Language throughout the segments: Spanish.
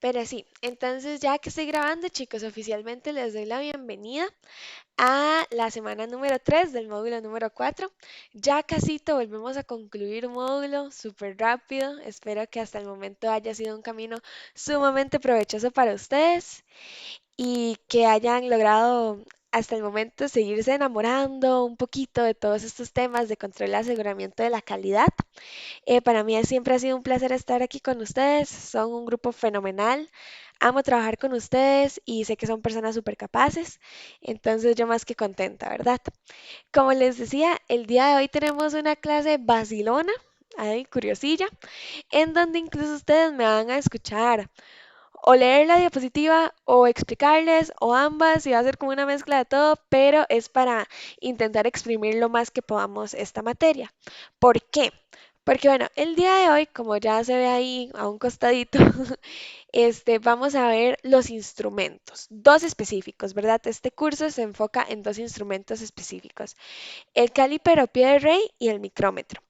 Pero sí, entonces ya que estoy grabando, chicos, oficialmente les doy la bienvenida a la semana número 3 del módulo número 4. Ya casito volvemos a concluir un módulo súper rápido. Espero que hasta el momento haya sido un camino sumamente provechoso para ustedes y que hayan logrado hasta el momento seguirse enamorando un poquito de todos estos temas de control y aseguramiento de la calidad. Para mí siempre ha sido un placer estar aquí con ustedes. Son un grupo fenomenal. Amo trabajar con ustedes y sé que son personas súper capaces. Entonces yo más que contenta, ¿verdad? Como les decía, el día de hoy tenemos una clase vacilona, ay, curiosilla, en donde incluso ustedes me van a escuchar o leer la diapositiva o explicarles o ambas y va a ser como una mezcla de todo, pero es para intentar exprimir lo más que podamos esta materia. ¿Por qué? Porque bueno, el día de hoy, como ya se ve ahí a un costadito, vamos a ver los instrumentos, dos específicos, ¿verdad? Este curso se enfoca en dos instrumentos específicos, el caliper o pie de rey y el micrómetro.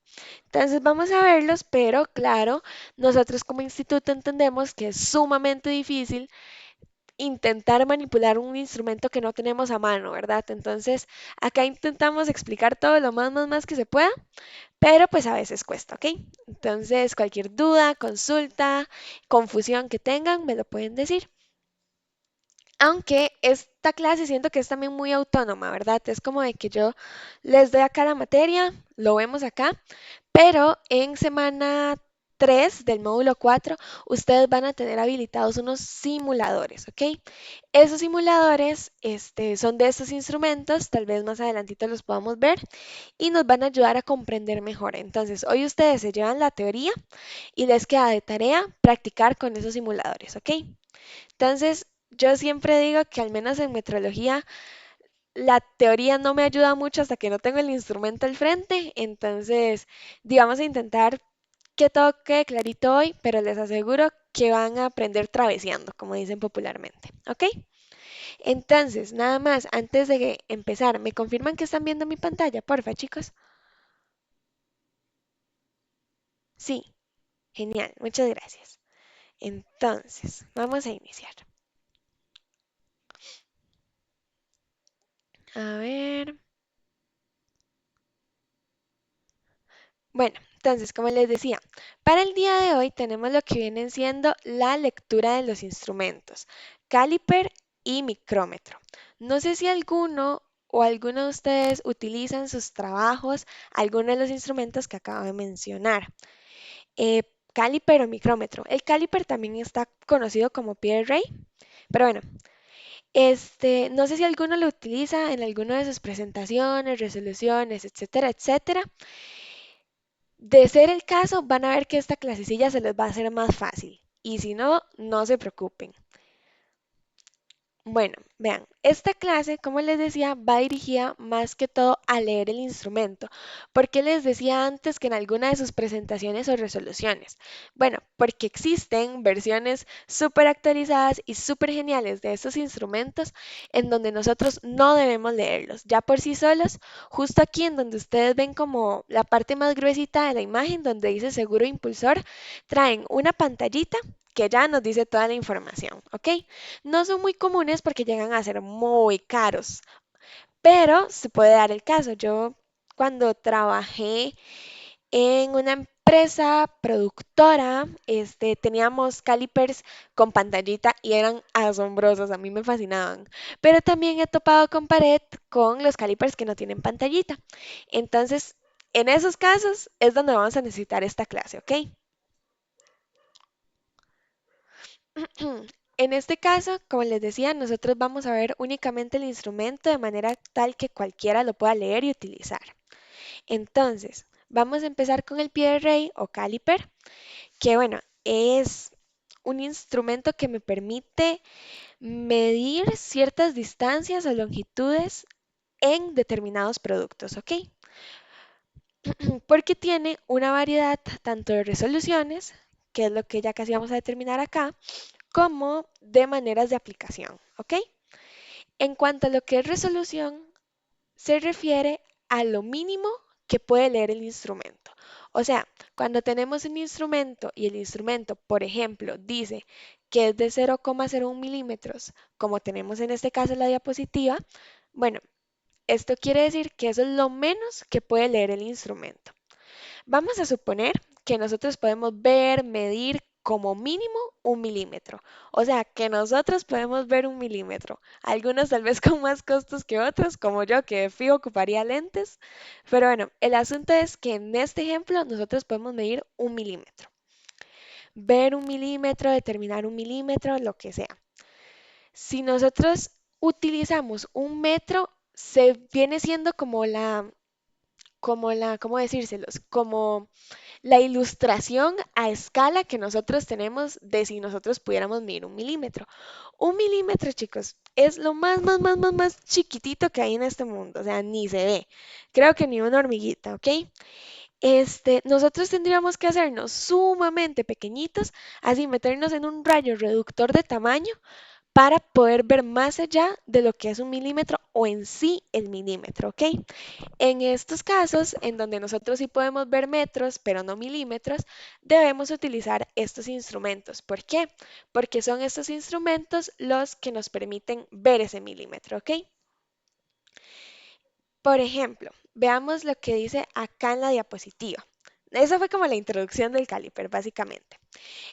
Entonces vamos a verlos, pero claro, nosotros como instituto entendemos que es sumamente difícil intentar manipular un instrumento que no tenemos a mano, ¿verdad? Entonces acá intentamos explicar todo lo más que se pueda, pero pues a veces cuesta, ¿ok? Entonces cualquier duda, consulta, confusión que tengan, me lo pueden decir. Aunque esta clase siento que es también muy autónoma, ¿verdad? Es como de que yo les doy acá la materia, lo vemos acá, pero en semana 3 del módulo 4 ustedes van a tener habilitados unos simuladores, ¿ok? Esos simuladores son de estos instrumentos, tal vez más adelantito los podamos ver, y nos van a ayudar a comprender mejor. Entonces, hoy ustedes se llevan la teoría y les queda de tarea practicar con esos simuladores, ¿ok? Entonces, yo siempre digo que al menos en metrología la teoría no me ayuda mucho hasta que no tengo el instrumento al frente, entonces, digamos a intentar que todo quede clarito hoy, pero les aseguro que van a aprender traveseando, como dicen popularmente, ¿ok? Entonces, nada más, antes de empezar, ¿me confirman que están viendo mi pantalla, porfa, chicos? Sí, genial, muchas gracias. Entonces, vamos a iniciar. A ver. Bueno, entonces, como les decía, para el día de hoy tenemos lo que vienen siendo la lectura de los instrumentos, caliper y micrómetro. No sé si alguno o alguno de ustedes utilizan sus trabajos alguno de los instrumentos que acabo de mencionar. Caliper o micrómetro. El caliper también está conocido como pie de rey, pero bueno, no sé si alguno lo utiliza en alguna de sus presentaciones, resoluciones, etcétera, etcétera. De ser el caso, van a ver que esta clasecilla se les va a hacer más fácil. Y si no, no se preocupen. Bueno, vean, esta clase, como les decía, va dirigida más que todo a leer el instrumento. ¿Por qué les decía antes que en alguna de sus presentaciones o resoluciones? Bueno, porque existen versiones súper actualizadas y súper geniales de estos instrumentos en donde nosotros no debemos leerlos, ya por sí solos, justo aquí en donde ustedes ven como la parte más gruesita de la imagen, donde dice seguro impulsor, traen una pantallita que ya nos dice toda la información, ¿ok? No son muy comunes porque llegan a ser muy caros, pero se puede dar el caso. Yo cuando trabajé en una empresa productora, teníamos calipers con pantallita y eran asombrosos, a mí me fascinaban. Pero también he topado con pared con los calipers que no tienen pantallita. Entonces, en esos casos es donde vamos a necesitar esta clase, ¿ok? En este caso, como les decía, nosotros vamos a ver únicamente el instrumento de manera tal que cualquiera lo pueda leer y utilizar. Entonces, vamos a empezar con el pie de rey o caliper, que bueno, es un instrumento que me permite medir ciertas distancias o longitudes en determinados productos, ¿ok? Porque tiene una variedad tanto de resoluciones, que es lo que ya casi vamos a determinar acá, como de maneras de aplicación, ¿ok? En cuanto a lo que es resolución, se refiere a lo mínimo que puede leer el instrumento. O sea, cuando tenemos un instrumento y el instrumento, por ejemplo, dice que es de 0,01 milímetros, como tenemos en este caso la diapositiva, bueno, esto quiere decir que eso es lo menos que puede leer el instrumento. Vamos a suponer que nosotros podemos ver, medir como mínimo 1 milímetro. O sea, que nosotros podemos ver 1 milímetro. Algunos tal vez con más costos que otros, como yo, que fijo ocuparía lentes. Pero bueno, el asunto es que en este ejemplo nosotros podemos medir 1 milímetro. Ver 1 milímetro, determinar 1 milímetro, lo que sea. Si nosotros utilizamos un metro, se viene siendo ¿cómo decírselos? Como la ilustración a escala que nosotros tenemos de si nosotros pudiéramos medir 1 milímetro. 1 milímetro, chicos, es lo más chiquitito que hay en este mundo. O sea, ni se ve. Creo que ni una hormiguita, ¿ok? Nosotros tendríamos que hacernos sumamente pequeñitos, así meternos en un rayo reductor de tamaño para poder ver más allá de lo que es 1 milímetro o en sí el milímetro, ¿ok? En estos casos, en donde nosotros sí podemos ver metros, pero no milímetros, debemos utilizar estos instrumentos. ¿Por qué? Porque son estos instrumentos los que nos permiten ver ese milímetro, ¿ok? Por ejemplo, veamos lo que dice acá en la diapositiva. Esa fue como la introducción del caliper, básicamente.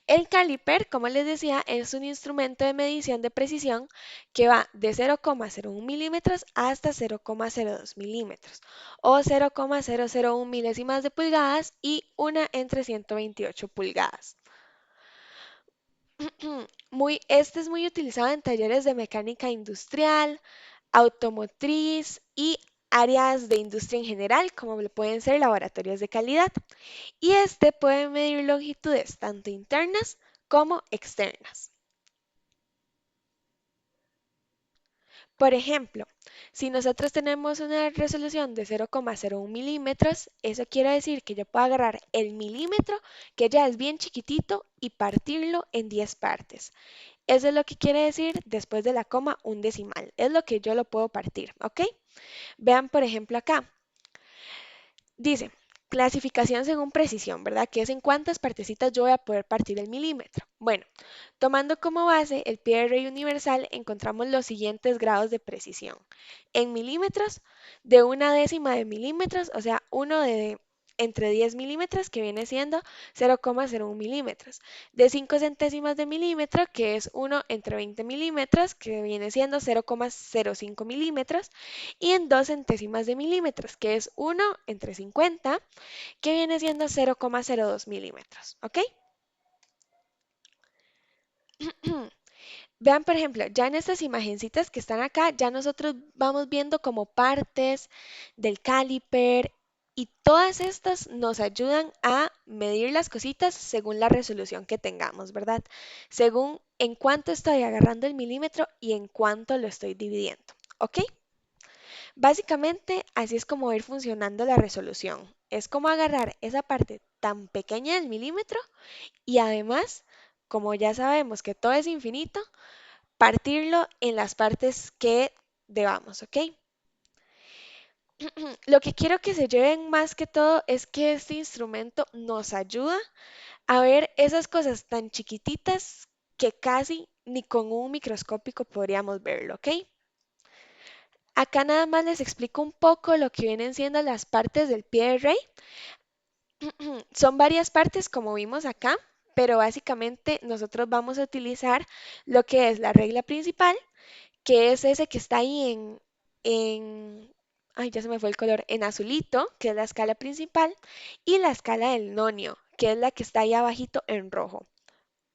El caliper, como les decía, es un instrumento de medición de precisión que va de 0,01 milímetros hasta 0,02 milímetros o 0,001 milésimas de pulgadas y una entre 128 pulgadas. Este es muy utilizado en talleres de mecánica industrial, automotriz y áreas de industria en general, como lo pueden ser laboratorios de calidad. Y este puede medir longitudes tanto internas como externas. Por ejemplo, si nosotros tenemos una resolución de 0,01 milímetros, eso quiere decir que yo puedo agarrar el milímetro, que ya es bien chiquitito, y partirlo en 10 partes. Eso es lo que quiere decir después de la coma un decimal. Es lo que yo lo puedo partir, ¿ok? Vean, por ejemplo, acá. Dice, clasificación según precisión, ¿verdad? Que es en cuántas partecitas yo voy a poder partir el milímetro. Bueno, tomando como base el pie de Rey universal, encontramos los siguientes grados de precisión. En milímetros, de una décima de milímetros, o sea, uno de entre 10 milímetros, que viene siendo 0,01 milímetros. De 5 centésimas de milímetro, que es uno entre 20 milímetros, que viene siendo 0,05 milímetros. Y en 2 centésimas de milímetros, que es uno entre 50, que viene siendo 0,02 milímetros. ¿Ok? Vean, por ejemplo, ya en estas imagencitas que están acá, ya nosotros vamos viendo como partes del caliper y todas estas nos ayudan a medir las cositas según la resolución que tengamos, ¿verdad? Según en cuánto estoy agarrando el milímetro y en cuánto lo estoy dividiendo. ¿Ok? Básicamente, así es como va a ir funcionando la resolución. Es como agarrar esa parte tan pequeña del milímetro y además, como ya sabemos que todo es infinito, partirlo en las partes que debamos, ¿ok? Lo que quiero que se lleven más que todo es que este instrumento nos ayuda a ver esas cosas tan chiquititas que casi ni con un microscópico podríamos verlo, ¿ok? Acá nada más les explico un poco lo que vienen siendo las partes del pie de Rey. Son varias partes como vimos acá, pero básicamente nosotros vamos a utilizar lo que es la regla principal, que es ese que está ahí ay, ya se me fue el color, en azulito, que es la escala principal, y la escala del nonio, que es la que está ahí abajito en rojo.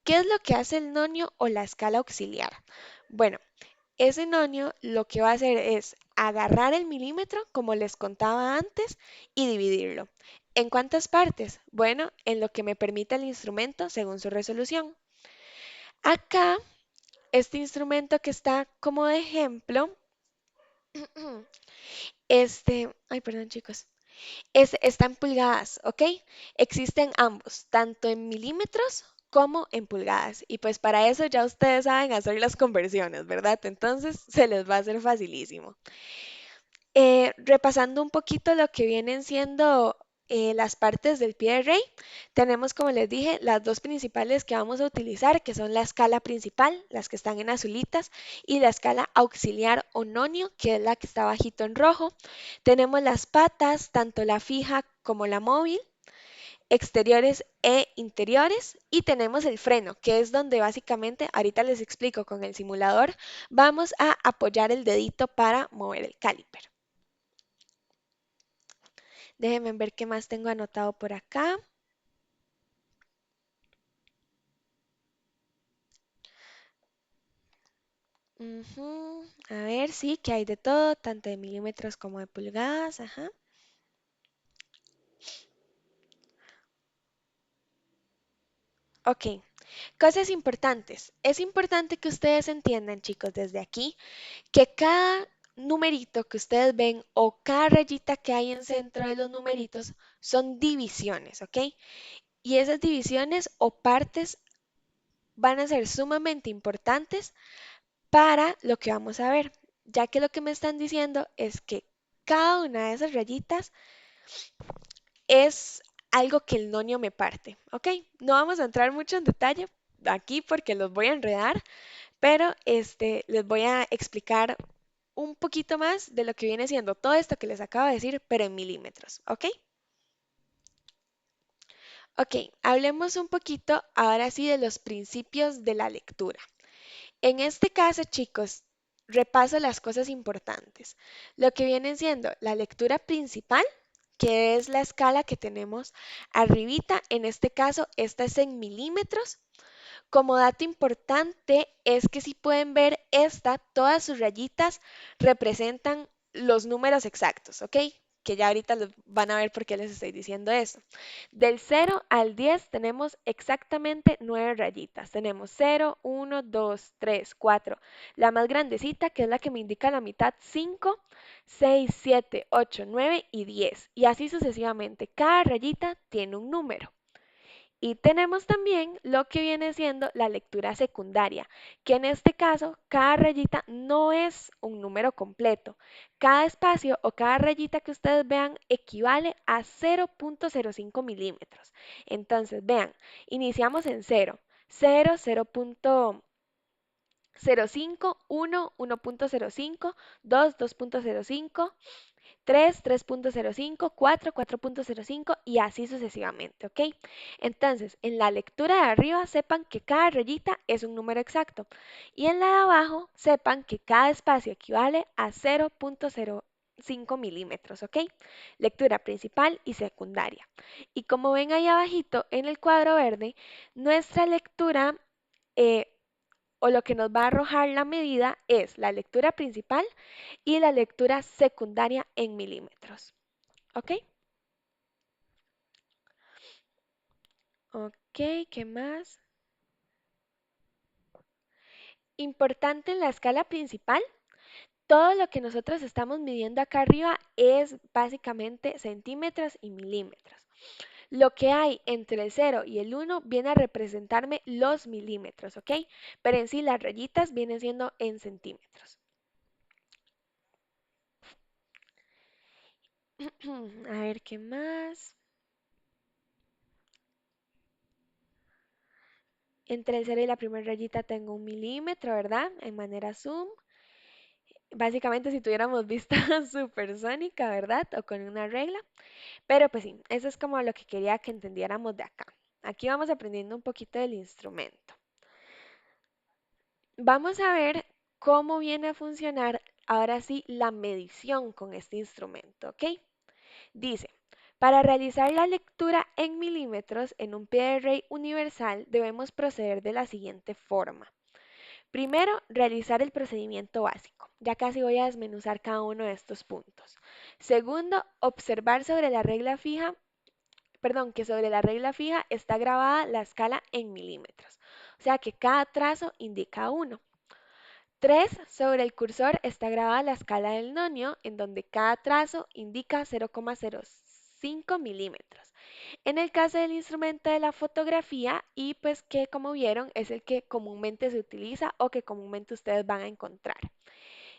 ¿Qué es lo que hace el nonio o la escala auxiliar? Bueno, ese nonio lo que va a hacer es agarrar el milímetro, como les contaba antes, y dividirlo. ¿En cuántas partes? Bueno, en lo que me permite el instrumento según su resolución. Acá, este instrumento que está como de ejemplo, ay, perdón chicos, está en pulgadas, ¿ok? Existen ambos, tanto en milímetros como en pulgadas. Y pues para eso ya ustedes saben hacer las conversiones, ¿verdad? Entonces se les va a hacer facilísimo. Repasando un poquito lo que vienen siendo las partes del pie de rey. Tenemos, como les dije, las dos principales que vamos a utilizar, que son la escala principal, las que están en azulitas, y la escala auxiliar o nonio, que es la que está bajito en rojo. Tenemos las patas, tanto la fija como la móvil, exteriores e interiores, y tenemos el freno, que es donde básicamente, ahorita les explico con el simulador, vamos a apoyar el dedito para mover el caliper. Déjenme ver qué más tengo anotado por acá. Ujú. A ver, sí, que hay de todo, tanto de milímetros como de pulgadas, ajá. Ok, cosas importantes. Es importante que ustedes entiendan, chicos, desde aquí, que cada numerito que ustedes ven o cada rayita que hay en centro de los numeritos son divisiones, ¿ok? Y esas divisiones o partes van a ser sumamente importantes para lo que vamos a ver, ya que lo que me están diciendo es que cada una de esas rayitas es algo que el nonio me parte, ¿ok? No vamos a entrar mucho en detalle aquí porque los voy a enredar, pero les voy a explicar un poquito más de lo que viene siendo todo esto que les acabo de decir, pero en milímetros, ¿ok? Ok, hablemos un poquito ahora sí de los principios de la lectura. En este caso, chicos, repaso las cosas importantes. Lo que viene siendo la lectura principal, que es la escala que tenemos arribita. En este caso, esta es en milímetros. Como dato importante es que si pueden ver esta, todas sus rayitas representan los números exactos, ¿ok? Que ya ahorita los van a ver por qué les estoy diciendo eso. Del 0 al 10 tenemos exactamente 9 rayitas. Tenemos 0, 1, 2, 3, 4. La más grandecita, que es la que me indica la mitad, 5, 6, 7, 8, 9 y 10. Y así sucesivamente. Cada rayita tiene un número. Y tenemos también lo que viene siendo la lectura secundaria, que en este caso cada rayita no es un número completo. Cada espacio o cada rayita que ustedes vean equivale a 0.05 milímetros. Entonces, vean, iniciamos en 0, 0, 0.05, 1, 1.05, 2, 2.05, 3, 3.05, 4, 4.05 y así sucesivamente, ¿ok? Entonces, en la lectura de arriba sepan que cada rayita es un número exacto y en la de abajo sepan que cada espacio equivale a 0.05 milímetros, ¿ok? Lectura principal y secundaria. Y como ven ahí abajito en el cuadro verde, nuestra lectura eh, o lo que nos va a arrojar la medida es la lectura principal y la lectura secundaria en milímetros. ¿Ok? Ok, ¿qué más? Importante en la escala principal, todo lo que nosotros estamos midiendo acá arriba es básicamente centímetros y milímetros. Lo que hay entre el 0 y el 1 viene a representarme los milímetros, ¿ok? Pero en sí las rayitas vienen siendo en centímetros. A ver, ¿qué más? Entre el 0 y la primera rayita tengo 1 milímetro, ¿verdad? En manera zoom. Básicamente si tuviéramos vista supersónica, ¿verdad? O con una regla. Pero pues sí, eso es como lo que quería que entendiéramos de acá. Aquí vamos aprendiendo un poquito del instrumento. Vamos a ver cómo viene a funcionar ahora sí la medición con este instrumento, ¿ok? Dice, para realizar la lectura en milímetros en un pie de rey universal debemos proceder de la siguiente forma. Primero, realizar el procedimiento básico. Ya casi voy a desmenuzar cada uno de estos puntos. Segundo, observar sobre la regla fija, perdón, que sobre la regla fija está grabada la escala en milímetros. O sea que cada trazo indica uno. 3. Sobre el cursor está grabada la escala del nonio, en donde cada trazo indica 0,05 milímetros. En el caso del instrumento de la fotografía, y pues que como vieron es el que comúnmente se utiliza o que comúnmente ustedes van a encontrar.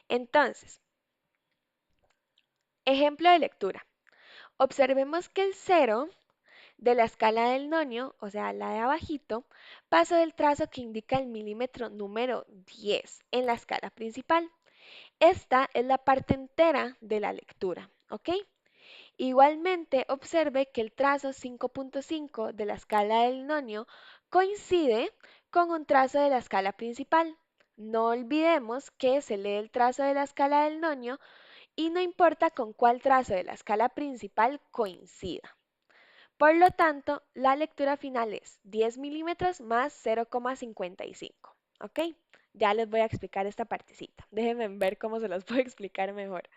Entonces, ejemplo de lectura. Observemos que el cero de la escala del nonio, o sea, la de abajito, pasa del trazo que indica el milímetro número 10 en la escala principal. Esta es la parte entera de la lectura, ¿ok? Igualmente, observe que el trazo 5.5 de la escala del nonio coincide con un trazo de la escala principal. No olvidemos que se lee el trazo de la escala del nonio y no importa con cuál trazo de la escala principal coincida. Por lo tanto, la lectura final es 10 milímetros más 0,55. ¿Ok? Ya les voy a explicar esta partecita. Déjenme ver cómo se los puedo explicar mejor.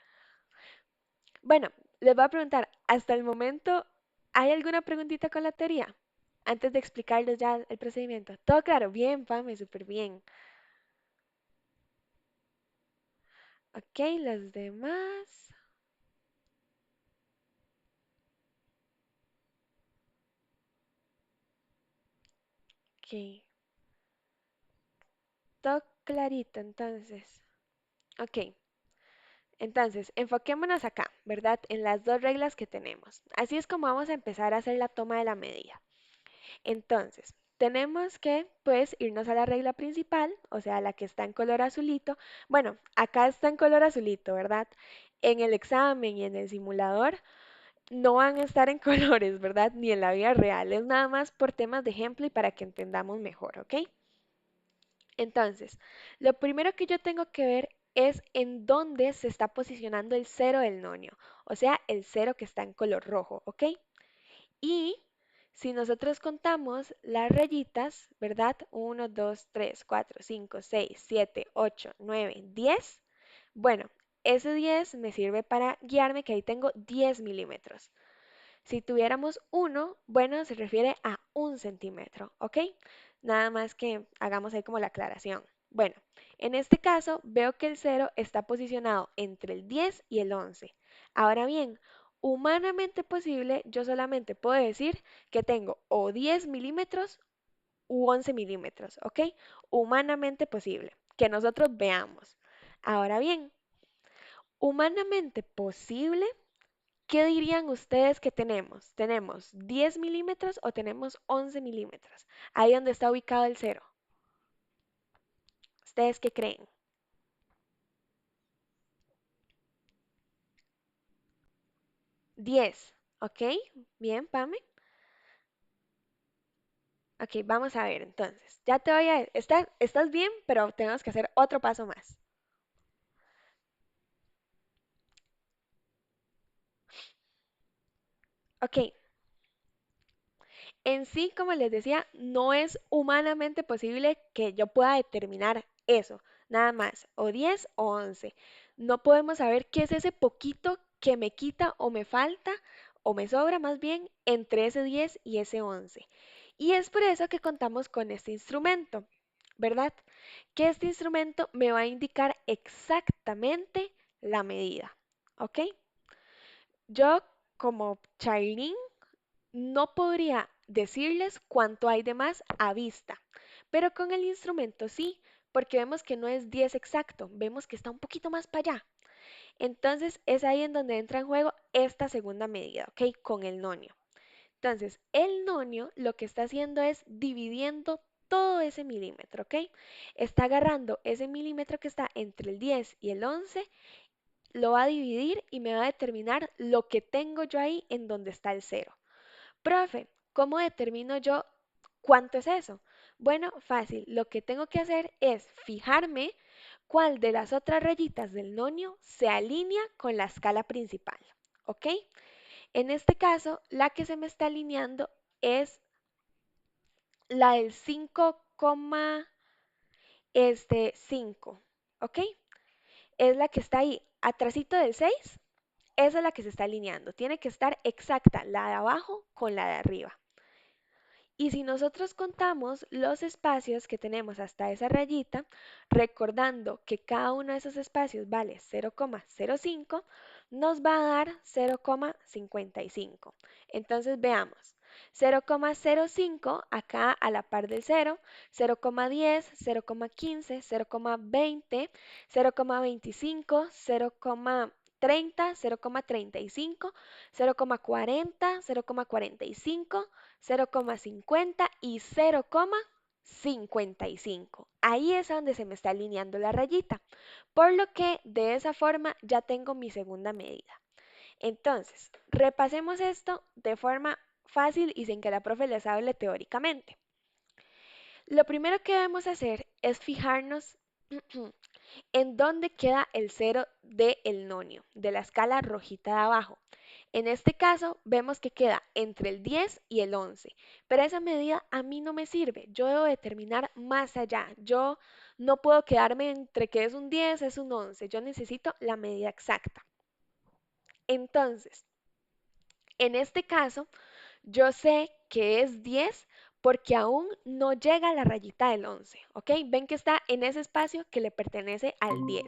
Bueno, les voy a preguntar, hasta el momento, ¿hay alguna preguntita con la teoría? Antes de explicarles ya el procedimiento. Todo claro, bien, Pame, súper bien. Ok, los demás. Ok, todo clarito entonces. Ok, entonces enfoquémonos acá, ¿verdad? En las dos reglas que tenemos. Así es como vamos a empezar a hacer la toma de la medida. Entonces, tenemos que, pues, irnos a la regla principal, o sea, la que está en color azulito. Bueno, acá está en color azulito, ¿verdad? En el examen y en el simulador no van a estar en colores, ¿verdad? Ni en la vida real. Es nada más por temas de ejemplo y para que entendamos mejor, ¿ok? Entonces, lo primero que yo tengo que ver es en dónde se está posicionando el cero del nonio, o sea, el cero que está en color rojo, ¿ok? Y si nosotros contamos las rayitas, ¿verdad? 1, 2, 3, 4, 5, 6, 7, 8, 9, 10. Bueno, ese 10 me sirve para guiarme que ahí tengo 10 milímetros. Si tuviéramos uno, bueno, se refiere a 1 centímetro, ¿ok? Nada más que hagamos ahí como la aclaración. Bueno, en este caso veo que el cero está posicionado entre el 10 y el 11. Ahora bien, humanamente posible, yo solamente puedo decir que tengo o 10 milímetros u 11 milímetros, ¿ok? Humanamente posible, que nosotros veamos. Ahora bien, humanamente posible, ¿qué dirían ustedes que tenemos? ¿Tenemos 10 milímetros o tenemos 11 milímetros? Ahí donde está ubicado el cero. ¿Ustedes qué creen? 10, ¿ok? Bien, Pame. Ok, vamos a ver entonces. Ya te voy a... estás bien, pero tenemos que hacer otro paso más. Ok, en sí, como les decía, no es humanamente posible que yo pueda determinar eso, nada más, o 10 o 11. No podemos saber qué es ese poquito que me quita o me falta o me sobra más bien entre ese 10 y ese 11. Y es por eso que contamos con este instrumento, ¿verdad? Que este instrumento me va a indicar exactamente la medida, ¿ok? Yo como Chailin no podría decirles cuánto hay de más a vista, pero con el instrumento sí, porque vemos que no es 10 exacto, vemos que está un poquito más para allá. Entonces es ahí en donde entra en juego esta segunda medida, ¿ok? Con el nonio. Entonces, el nonio lo que está haciendo es dividiendo todo ese milímetro, ¿ok? Está agarrando ese milímetro que está entre el 10 y el 11, lo va a dividir y me va a determinar lo que tengo yo ahí en donde está el cero. Profe, ¿cómo determino yo cuánto es eso? Bueno, fácil. Lo que tengo que hacer es fijarme cuál de las otras rayitas del nonio se alinea con la escala principal. ¿Ok? En este caso, la que se me está alineando es la del 5,5. ¿Ok? Es la que está ahí, atrasito del 6. Esa es la que se está alineando. Tiene que estar exacta la de abajo con la de arriba. Y si nosotros contamos los espacios que tenemos hasta esa rayita, recordando que cada uno de esos espacios vale 0,05, nos va a dar 0,55. Entonces veamos, 0,05 acá a la par del 0, 0,10, 0,15, 0,20, 0,25, 0,30, 0,30, 0,35, 0,40, 0,45, 0,50 y 0,55. Ahí es donde se me está alineando la rayita, por lo que de esa forma ya tengo mi segunda medida. Entonces, repasemos esto de forma fácil y sin que la profe les hable teóricamente. Lo primero que debemos hacer es fijarnos en dónde queda el cero del nonio, de la escala rojita de abajo. En este caso, vemos que queda entre el 10 y el 11, pero esa medida a mí no me sirve. Yo debo determinar más allá. Yo no puedo quedarme entre que es un 10, es un 11. Yo necesito la medida exacta. Entonces, en este caso, yo sé que es 10 porque aún no llega a la rayita del 11, ¿ok? Ven que está en ese espacio que le pertenece al 10.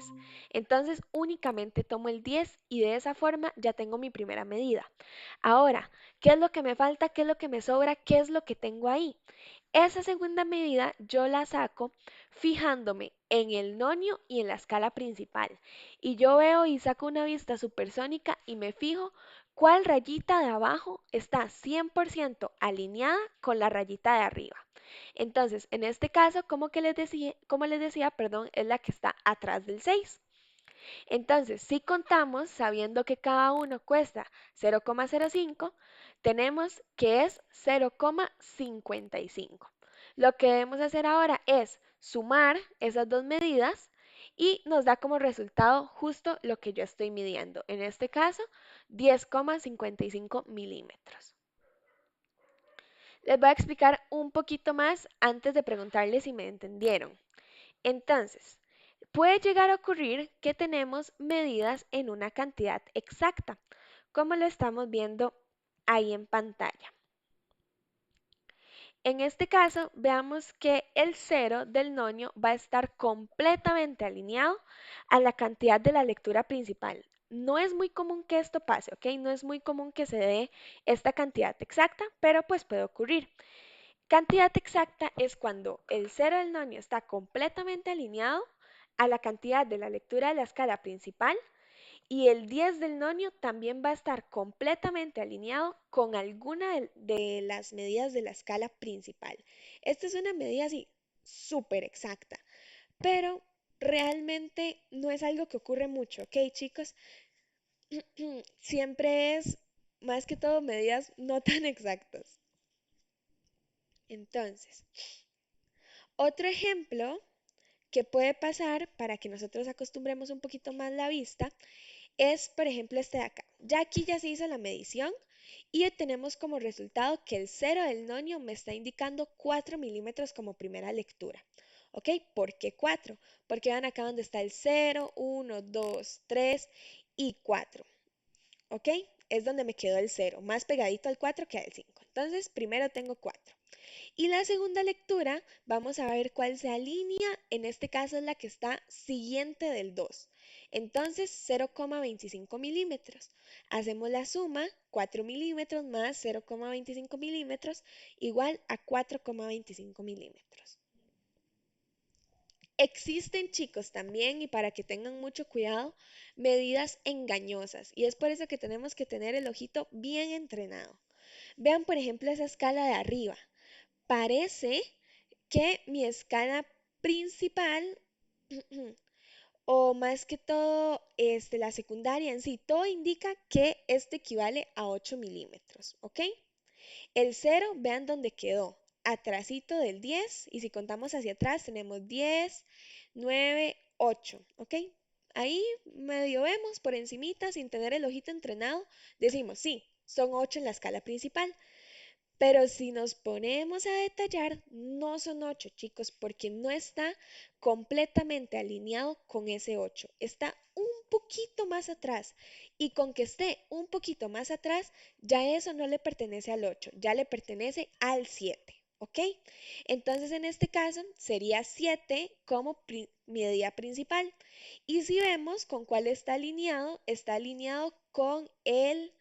Entonces, únicamente tomo el 10 y de esa forma ya tengo mi primera medida. Ahora, ¿qué es lo que me falta? ¿Qué es lo que me sobra? ¿Qué es lo que tengo ahí? Esa segunda medida yo la saco fijándome en el nonio y en la escala principal. Y yo veo y saco una vista supersónica y me fijo cuál rayita de abajo está 100% alineada con la rayita de arriba. Entonces, en este caso, como les decía, perdón, es la que está atrás del 6. Entonces, si contamos, sabiendo que cada uno cuesta 0,05, tenemos que es 0,55. Lo que debemos hacer ahora es sumar esas dos medidas y nos da como resultado justo lo que yo estoy midiendo. En este caso, 10,55 milímetros. Les voy a explicar un poquito más antes de preguntarles si me entendieron. Entonces, puede llegar a ocurrir que tenemos medidas en una cantidad exacta, como lo estamos viendo ahí en pantalla. En este caso, veamos que el cero del nonio va a estar completamente alineado a la cantidad de la lectura principal. No es muy común que esto pase, ¿ok? No es muy común que se dé esta cantidad exacta, pero pues puede ocurrir. Cantidad exacta es cuando el cero del nonio está completamente alineado a la cantidad de la lectura de la escala principal y el 10 del nonio también va a estar completamente alineado con alguna de las medidas de la escala principal. Esta es una medida así súper exacta, pero realmente no es algo que ocurre mucho, ¿ok, chicos? Siempre es más que todo medidas no tan exactas. Entonces, otro ejemplo que puede pasar para que nosotros acostumbremos un poquito más la vista es, por ejemplo, este de acá. Ya aquí ya se hizo la medición y tenemos como resultado que el cero del nonio me está indicando 4 milímetros como primera lectura. ¿Ok? ¿Por qué 4? Porque vean acá donde está el 0, 1, 2, 3 y 4. ¿Ok? Es donde me quedó el 0, más pegadito al 4 que al 5. Entonces, primero tengo 4. Y la segunda lectura, vamos a ver cuál se alinea, en este caso es la que está siguiente del 2. Entonces, 0,25 milímetros. Hacemos la suma, 4 milímetros más 0,25 milímetros, igual a 4,25 milímetros. Existen, chicos, también, y para que tengan mucho cuidado, medidas engañosas. Y es por eso que tenemos que tener el ojito bien entrenado. Vean, por ejemplo, esa escala de arriba. Parece que mi escala principal, o más que todo la secundaria en sí, todo indica que esto equivale a 8 milímetros, ¿ok? El cero, vean dónde quedó, atrasito del 10, y si contamos hacia atrás tenemos 10, 9, 8, ¿ok? Ahí medio vemos por encimita, sin tener el ojito entrenado, decimos, sí, son 8 en la escala principal. Pero si nos ponemos a detallar, no son 8, chicos, porque no está completamente alineado con ese 8. Está un poquito más atrás. Y con que esté un poquito más atrás, ya eso no le pertenece al 8, ya le pertenece al 7. ¿Ok? Entonces en este caso sería 7 como medida principal. Y si vemos con cuál está alineado con el.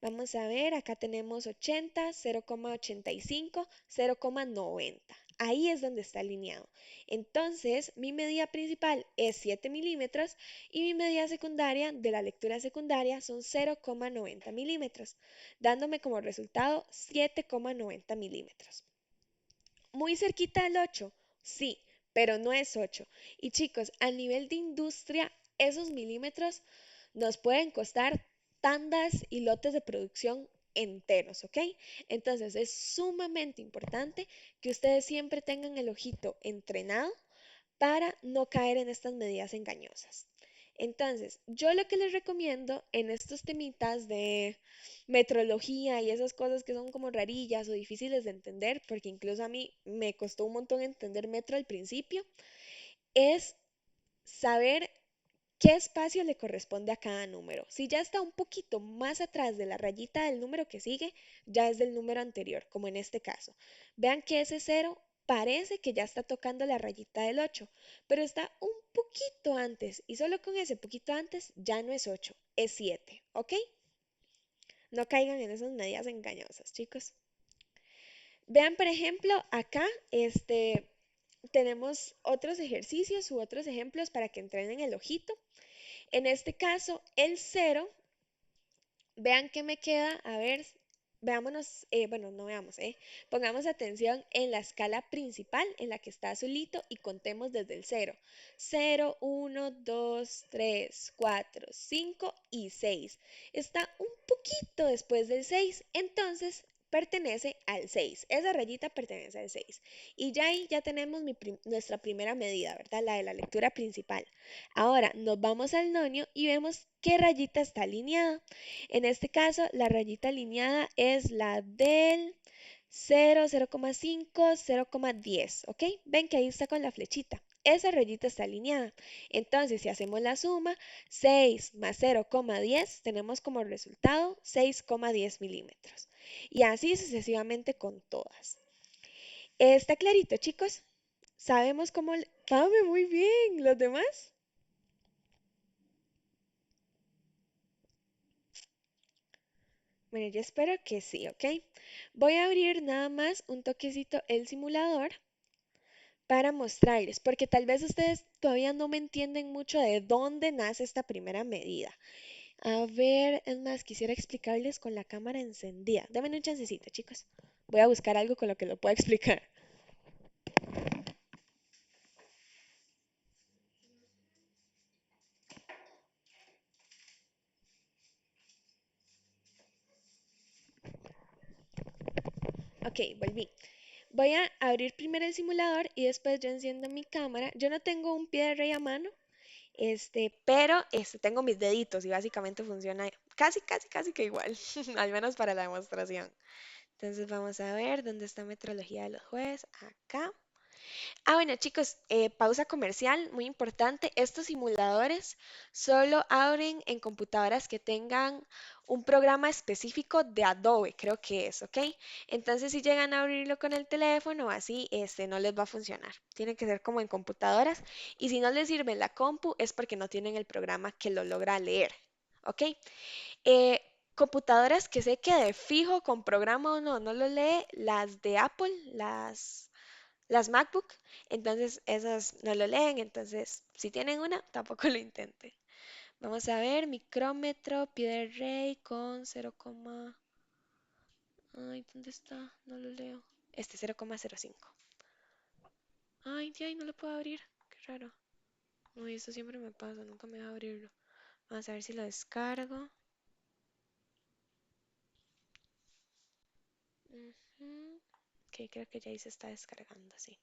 Vamos a ver, acá tenemos 80, 0,85, 0,90. Ahí es donde está alineado. Entonces, mi medida principal es 7 milímetros y mi medida secundaria de la lectura secundaria son 0,90 milímetros, dándome como resultado 7,90 milímetros. Muy cerquita del 8, sí, pero no es 8. Y chicos, a nivel de industria, esos milímetros nos pueden costar tandas y lotes de producción enteros, ¿ok? Entonces es sumamente importante que ustedes siempre tengan el ojito entrenado para no caer en estas medidas engañosas. Entonces, yo lo que les recomiendo en estos temitas de metrología y esas cosas que son como rarillas o difíciles de entender, porque incluso a mí me costó un montón entender metro al principio, es saber qué espacio le corresponde a cada número. Si ya está un poquito más atrás de la rayita del número que sigue, ya es del número anterior, como en este caso. Vean que ese cero parece que ya está tocando la rayita del 8, pero está un poquito antes y solo con ese poquito antes ya no es 8, es 7, ¿ok? No caigan en esas medidas engañosas, chicos. Vean, por ejemplo, acá tenemos otros ejercicios u otros ejemplos para que entrenen el ojito. En este caso, el cero, vean que me queda, a ver, veámonos, bueno, no veamos, pongamos atención en la escala principal, en la que está azulito, y contemos desde el cero. 0, 1, 2, 3, 4, 5 y 6. Está un poquito después del 6, entonces pertenece al 6. Esa rayita pertenece al 6. Y ya ahí ya tenemos nuestra primera medida, ¿verdad? La de la lectura principal. Ahora nos vamos al nonio y vemos qué rayita está alineada. En este caso, la rayita alineada es la del 0, 0,5, 0,10, ¿ok? Ven que ahí está con la flechita. Esa rayita está alineada. Entonces, si hacemos la suma, 6 más 0,10, tenemos como resultado 6,10 milímetros. Y así sucesivamente con todas. ¿Está clarito, chicos? ¿Sabemos cómo? ¡Pame, muy bien! ¿Los demás? Bueno, yo espero que sí, ¿ok? Voy a abrir nada más un toquecito el simulador para mostrarles, porque tal vez ustedes todavía no me entienden mucho de dónde nace esta primera medida. A ver, es más, quisiera explicarles con la cámara encendida. Dame un chancecito, chicos. Voy a buscar algo con lo que lo pueda explicar. Ok, volví. Voy a abrir primero el simulador y después yo enciendo mi cámara. Yo no tengo un pie de rey a mano, pero tengo mis deditos y básicamente funciona casi, casi, casi que igual, al menos para la demostración. Entonces vamos a ver dónde está metrología de los jueves. Acá. Bueno, chicos, pausa comercial, muy importante. Estos simuladores solo abren en computadoras que tengan un programa específico de Adobe, creo que es, ¿ok? Entonces, si llegan a abrirlo con el teléfono o así, no les va a funcionar. Tiene que ser como en computadoras. Y si no les sirve la compu, es porque no tienen el programa que lo logra leer, ¿ok? Computadoras que sé que de fijo con programa o no, no lo lee, las de Apple, las MacBook, entonces esas no lo leen, entonces si tienen una, tampoco lo intenten. Vamos a ver, micrómetro, pie de rey con 0, ay, ¿dónde está? No lo leo. 0,05. Ay, ay, no lo puedo abrir. Qué raro. Uy, eso siempre me pasa, nunca me va a abrirlo. Vamos a ver si lo descargo. Ujú. Ok, creo que ya ahí se está descargando, sí.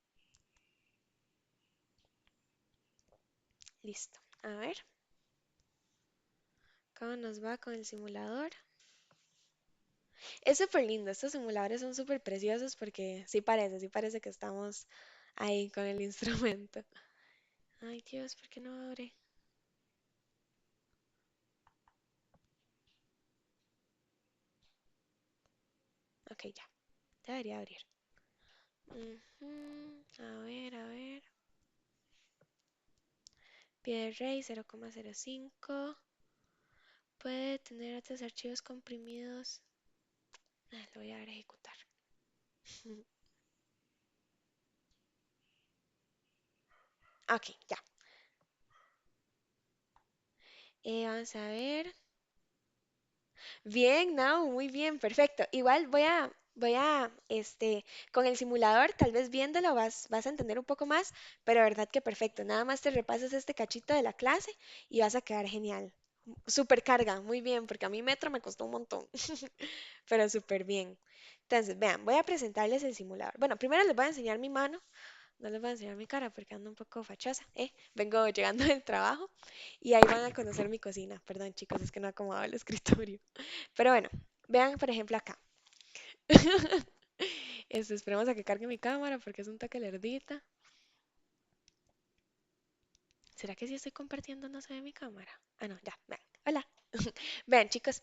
Listo. A ver, ¿cómo nos va con el simulador? Es súper lindo, estos simuladores son súper preciosos porque sí parece que estamos ahí con el instrumento. Ay Dios, ¿por qué no abre? Ok, ya, debería abrir. Ujú, a ver. Pie de rey 0,05. Puede tener otros archivos comprimidos. Lo voy a dar a ejecutar. Ok, ya. Vamos a ver. Bien, no, muy bien, perfecto. Igual con el simulador, tal vez viéndolo vas a entender un poco más, pero verdad que perfecto. Nada más te repasas este cachito de la clase y vas a quedar genial. Super carga, muy bien, porque a mí metro me costó un montón, pero súper bien. Entonces, vean, voy a presentarles el simulador. Bueno, primero les voy a enseñar mi mano, no les voy a enseñar mi cara porque ando un poco fachosa, ¿eh? Vengo llegando del trabajo y ahí van a conocer mi cocina. Perdón, chicos, es que no he acomodado el escritorio. Pero bueno, vean por ejemplo acá. Esperemos a que cargue mi cámara porque es un toque lerdita. ¿Será que si estoy compartiendo no se ve mi cámara? Ah, no, ya, vean. Hola. Vean, chicos,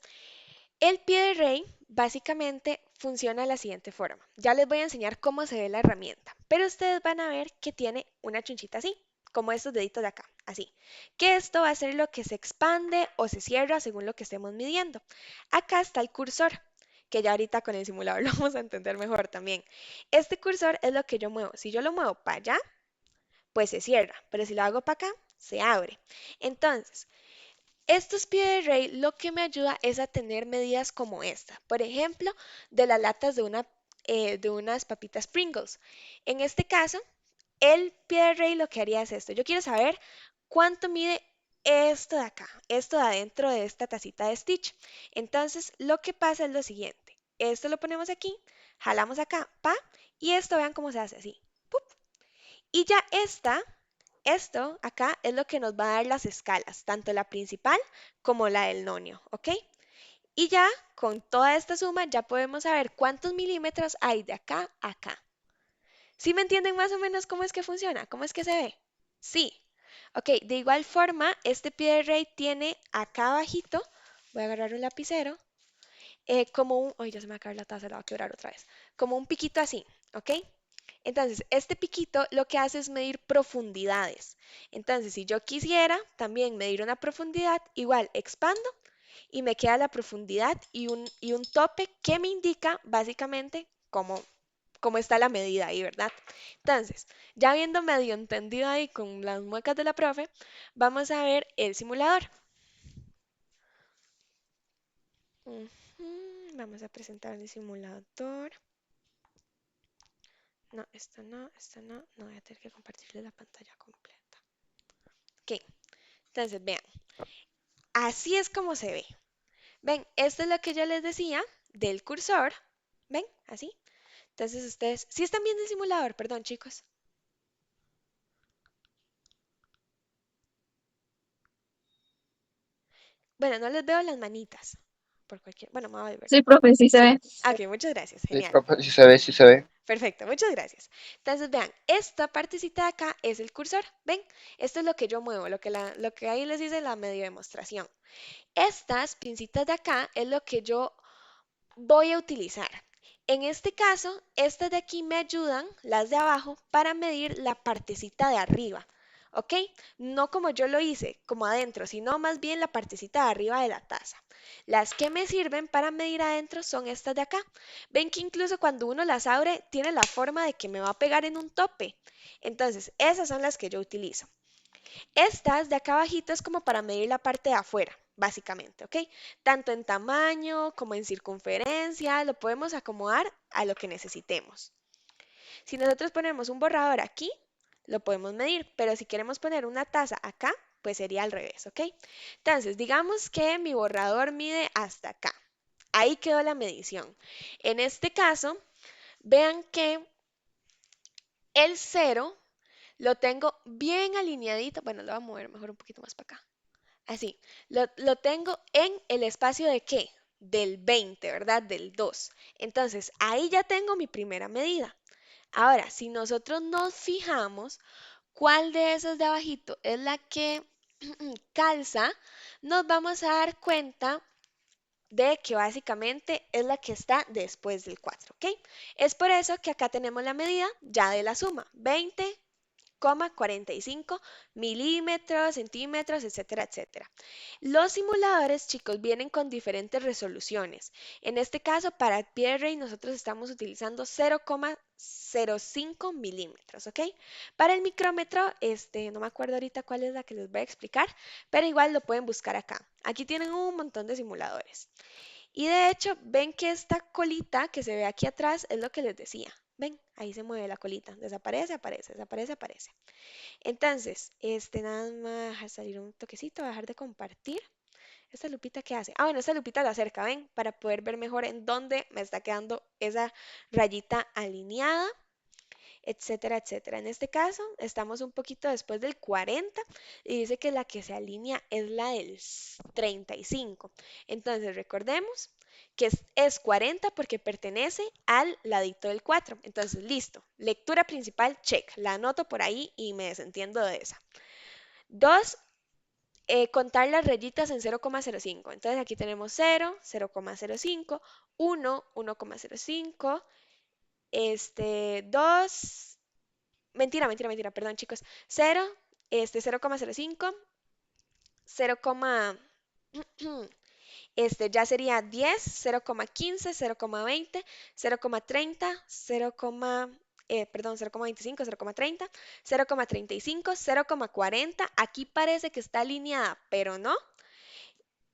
el pie de rey básicamente funciona de la siguiente forma. Ya les voy a enseñar cómo se ve la herramienta, pero ustedes van a ver que tiene una chunchita así, como estos deditos de acá, así. Que esto va a ser lo que se expande o se cierra según lo que estemos midiendo. Acá está el cursor, que ya ahorita con el simulador lo vamos a entender mejor también. Este cursor es lo que yo muevo. Si yo lo muevo para allá, pues se cierra, pero si lo hago para acá, se abre. Entonces, estos pie de rey lo que me ayuda es a tener medidas como esta. Por ejemplo, de las latas de unas papitas Pringles. En este caso, el pie de rey lo que haría es esto. Yo quiero saber cuánto mide esto de acá, esto de adentro de esta tacita de Stitch. Entonces, lo que pasa es lo siguiente. Esto lo ponemos aquí, jalamos acá, pa, y esto vean cómo se hace así. ¡Pup! Y ya esto acá es lo que nos va a dar las escalas, tanto la principal como la del nonio, ¿ok? Y ya con toda esta suma ya podemos saber cuántos milímetros hay de acá a acá. ¿Sí me entienden más o menos cómo es que funciona? ¿Cómo es que se ve? Sí. Ok, de igual forma, este pie de rey tiene acá abajito, voy a agarrar un lapicero, como un, ay, ya se me va a caer la taza, la va a quebrar otra vez, como un piquito así, ¿ok? Entonces, este piquito lo que hace es medir profundidades. Entonces, si yo quisiera también medir una profundidad, igual expando y me queda la profundidad y un tope que me indica básicamente cómo está la medida ahí, ¿verdad? Entonces, ya habiendo medio entendido ahí con las muecas de la profe, vamos a ver el simulador. Vamos a presentar el simulador. No, esto no, no voy a tener que compartirle la pantalla completa. Ok, entonces vean, así es como se ve. Ven, esto es lo que yo les decía del cursor. Ven, así. Entonces ustedes, sí están viendo el simulador, perdón chicos. Bueno, no les veo las manitas. Por cualquier, bueno, me voy a ver. Sí, profe, sí se Sí. ve. Ok, muchas gracias, Sí, genial. profe, sí se ve, sí se ve. Perfecto, muchas gracias. Entonces, vean, esta partecita de acá es el cursor. ¿Ven? Esto es lo que yo muevo, lo que ahí les dice la medio demostración. Estas pincitas de acá es lo que yo voy a utilizar. En este caso, estas de aquí me ayudan, las de abajo, para medir la partecita de arriba. ¿Ok? No como yo lo hice, como adentro, sino más bien la partecita de arriba de la taza. Las que me sirven para medir adentro son estas de acá. Ven que incluso cuando uno las abre, tiene la forma de que me va a pegar en un tope. Entonces, esas son las que yo utilizo. Estas de acá abajito es como para medir la parte de afuera, básicamente, ¿ok? Tanto en tamaño como en circunferencia, lo podemos acomodar a lo que necesitemos. Si nosotros ponemos un borrador aquí, lo podemos medir, pero si queremos poner una taza acá, pues sería al revés, ¿ok? Entonces, digamos que mi borrador mide hasta acá. Ahí quedó la medición. En este caso, vean que el cero lo tengo bien alineadito. Bueno, lo voy a mover mejor un poquito más para acá. Así, lo tengo en el espacio de qué? Del 20, ¿verdad? Del 2. Entonces, ahí ya tengo mi primera medida. Ahora, si nosotros nos fijamos cuál de esas de abajito es la que calza, nos vamos a dar cuenta de que básicamente es la que está después del 4, ¿ok? Es por eso que acá tenemos la medida ya de la suma, 20,45 milímetros, centímetros, etcétera, etcétera. Los simuladores, chicos, vienen con diferentes resoluciones. En este caso, para Pierre nosotros estamos utilizando 0,05 milímetros, ¿ok? Para el micrómetro, no me acuerdo ahorita cuál es la que les voy a explicar, pero igual lo pueden buscar acá. Aquí tienen un montón de simuladores. Y de hecho, ven que esta colita que se ve aquí atrás es lo que les decía. Ven, ahí se mueve la colita. Desaparece, aparece, desaparece, aparece. Entonces, nada más voy a dejar salir un toquecito, voy a dejar de compartir. ¿Esta lupita qué hace? Ah, bueno, esta lupita la acerca, ¿ven? Para poder ver mejor en dónde me está quedando esa rayita alineada, etcétera, etcétera. En este caso, estamos un poquito después del 40 y dice que la que se alinea es la del 35. Entonces, recordemos que es 40 porque pertenece al ladito del 4. Entonces, listo. Lectura principal, check. La anoto por ahí y me desentiendo de esa. Dos, contar las rayitas en 0,05. Entonces aquí tenemos 0, 0,05, 1, 1,05, 2, mentira, mentira, mentira, perdón chicos, 0, 0,05, 0, ya sería 10, 0,15, 0,20, 0,30, 0, perdón, 0,25, 0,30, 0,35, 0,40. Aquí parece que está alineada, pero no.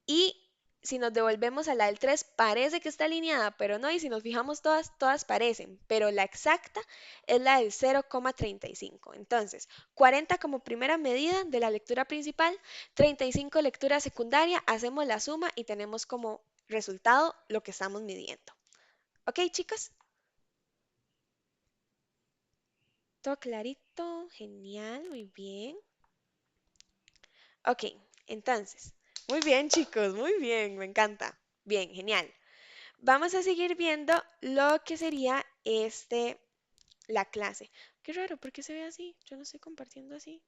Y si nos devolvemos a la del 3 parece que está alineada, pero no. Y si nos fijamos todas, todas parecen, pero la exacta es la del 0,35. Entonces, 40 como primera medida de la lectura principal, 35 lectura secundaria, hacemos la suma y tenemos como resultado lo que estamos midiendo. ¿Ok, chicos? Todo clarito, genial, muy bien. Ok, entonces, muy bien, chicos, muy bien, me encanta. Bien, genial. Vamos a seguir viendo lo que sería la clase. Qué raro, ¿por qué se ve así? Yo no estoy compartiendo así.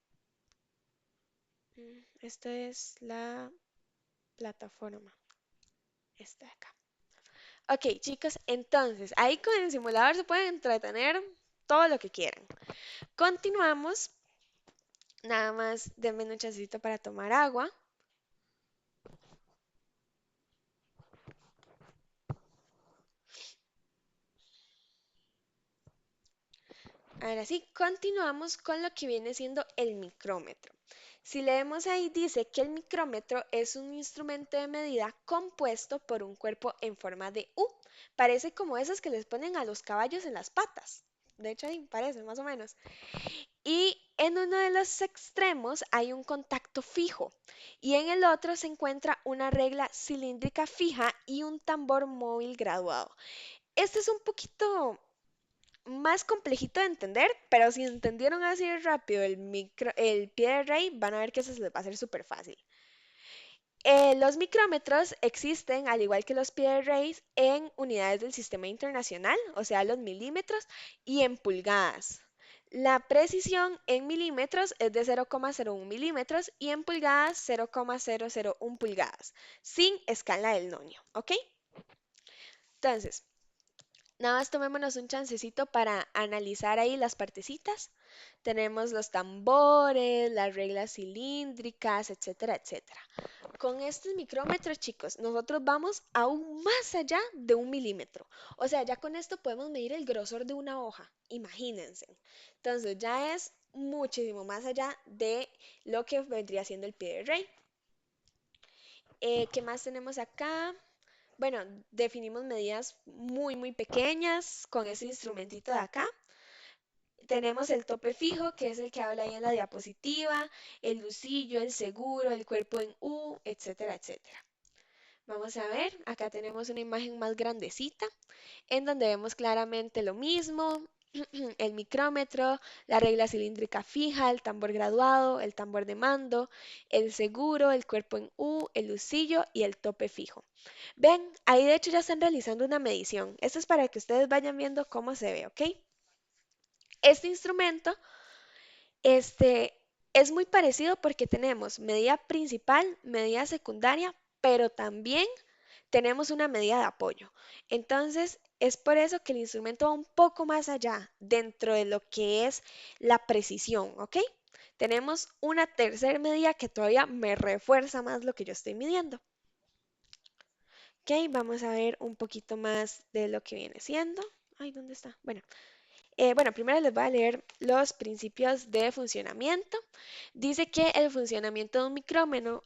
Esta es la plataforma. Esta de acá. Ok, chicos, entonces ahí con el simulador se pueden entretener todo lo que quieran. Continuamos. Nada más denme un chancecito para tomar agua. Ahora sí, continuamos con lo que viene siendo el micrómetro. Si leemos ahí, dice que el micrómetro es un instrumento de medida compuesto por un cuerpo en forma de U. Parece como esos que les ponen a los caballos en las patas. De hecho, ahí parece más o menos. Y en uno de los extremos hay un contacto fijo y en el otro se encuentra una regla cilíndrica fija y un tambor móvil graduado. Este es un poquito más complejito de entender, pero si entendieron así de rápido el pie de rey, van a ver que eso se les va a hacer súper fácil. Los micrómetros existen, al igual que los pie de rey, en unidades del sistema internacional, o sea, los milímetros, y en pulgadas. La precisión en milímetros es de 0,01 milímetros y en pulgadas 0,001 pulgadas, sin escala del nonio, ¿ok? Entonces, nada más tomémonos un chancecito para analizar ahí las partecitas. Tenemos los tambores, las reglas cilíndricas, etcétera, etcétera. Con estos micrómetros, chicos, nosotros vamos aún más allá de 1 milímetro. O sea, ya con esto podemos medir el grosor de una hoja. Imagínense. Entonces, ya es muchísimo más allá de lo que vendría siendo el pie de rey. ¿Qué más tenemos acá? Bueno, definimos medidas muy, muy pequeñas con este instrumentito de acá. Tenemos el tope fijo, que es el que habla ahí en la diapositiva, el lucillo, el seguro, el cuerpo en U, etcétera, etcétera. Vamos a ver, acá tenemos una imagen más grandecita, en donde vemos claramente lo mismo, el micrómetro, la regla cilíndrica fija, el tambor graduado, el tambor de mando, el seguro, el cuerpo en U, el lucillo y el tope fijo. Ven, ahí de hecho ya están realizando una medición. Esto es para que ustedes vayan viendo cómo se ve, ¿ok? Este instrumento, este, es muy parecido porque tenemos medida principal, medida secundaria, pero también tenemos una medida de apoyo. Entonces, es por eso que el instrumento va un poco más allá dentro de lo que es la precisión, ¿ok? Tenemos una tercera medida que todavía me refuerza más lo que yo estoy midiendo. Ok, vamos a ver un poquito más de lo que viene siendo. Ay, ¿dónde está? Bueno, Bueno, primero les voy a leer los principios de funcionamiento. Dice que el funcionamiento de un micrómetro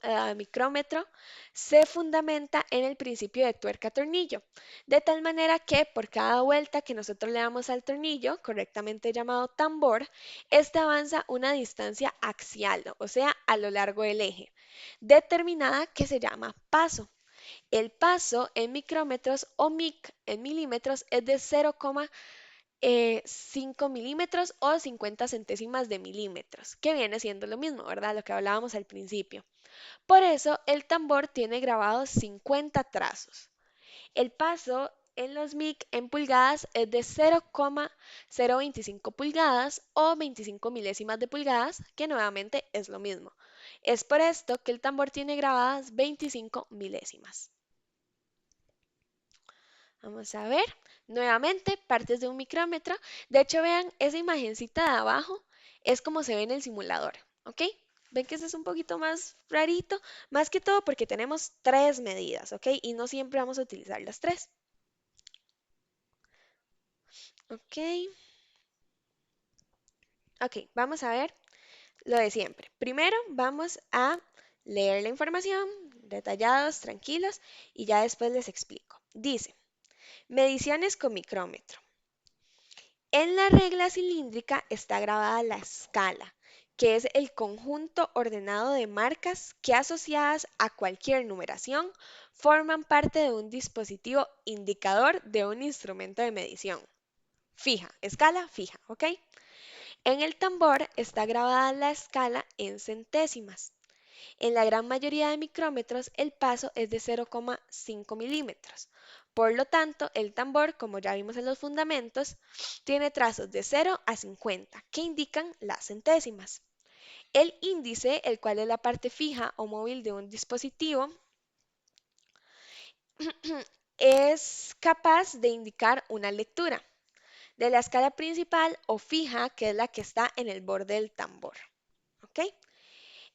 se fundamenta en el principio de tuerca-tornillo, de tal manera que por cada vuelta que nosotros le damos al tornillo, correctamente llamado tambor, este avanza una distancia axial, o sea, a lo largo del eje, determinada que se llama paso. El paso en micrómetros o mic en milímetros es de 0,5 milímetros o 50 centésimas de milímetros, que viene siendo lo mismo, ¿verdad? Lo que hablábamos al principio. Por eso el tambor tiene grabados 50 trazos. El paso en los mic en pulgadas es de 0,025 pulgadas o 25 milésimas de pulgadas, que nuevamente es lo mismo. Es por esto que el tambor tiene grabadas 25 milésimas. Vamos a ver, nuevamente, partes de un micrómetro. De hecho, vean, esa imagencita de abajo es como se ve en el simulador, ¿ok? Ven que ese es un poquito más rarito, más que todo porque tenemos tres medidas, ¿ok? Y no siempre vamos a utilizar las tres, ¿ok? Ok, vamos a ver lo de siempre. Primero vamos a leer la información, detallados, tranquilos, y ya después les explico. Dice, mediciones con micrómetro. En la regla cilíndrica está grabada la escala, que es el conjunto ordenado de marcas que asociadas a cualquier numeración forman parte de un dispositivo indicador de un instrumento de medición. Fija, escala fija, ¿ok? En el tambor está grabada la escala en centésimas. En la gran mayoría de micrómetros el paso es de 0,5 milímetros. Por lo tanto, el tambor, como ya vimos en los fundamentos, tiene trazos de 0 a 50, que indican las centésimas. El índice, el cual es la parte fija o móvil de un dispositivo, es capaz de indicar una lectura de la escala principal o fija, que es la que está en el borde del tambor. ¿Ok?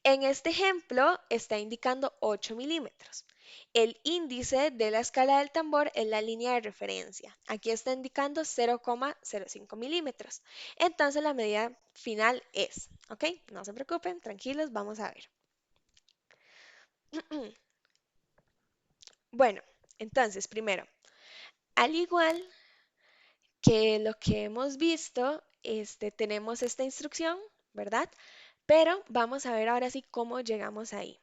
En este ejemplo está indicando 8 milímetros. El índice de la escala del tambor es la línea de referencia. Aquí está indicando 0,05 milímetros. Entonces la medida final es, ¿ok? No se preocupen, tranquilos, vamos a ver. Bueno, entonces primero, al igual que lo que hemos visto, tenemos esta instrucción, ¿verdad? Pero vamos a ver ahora sí cómo llegamos ahí.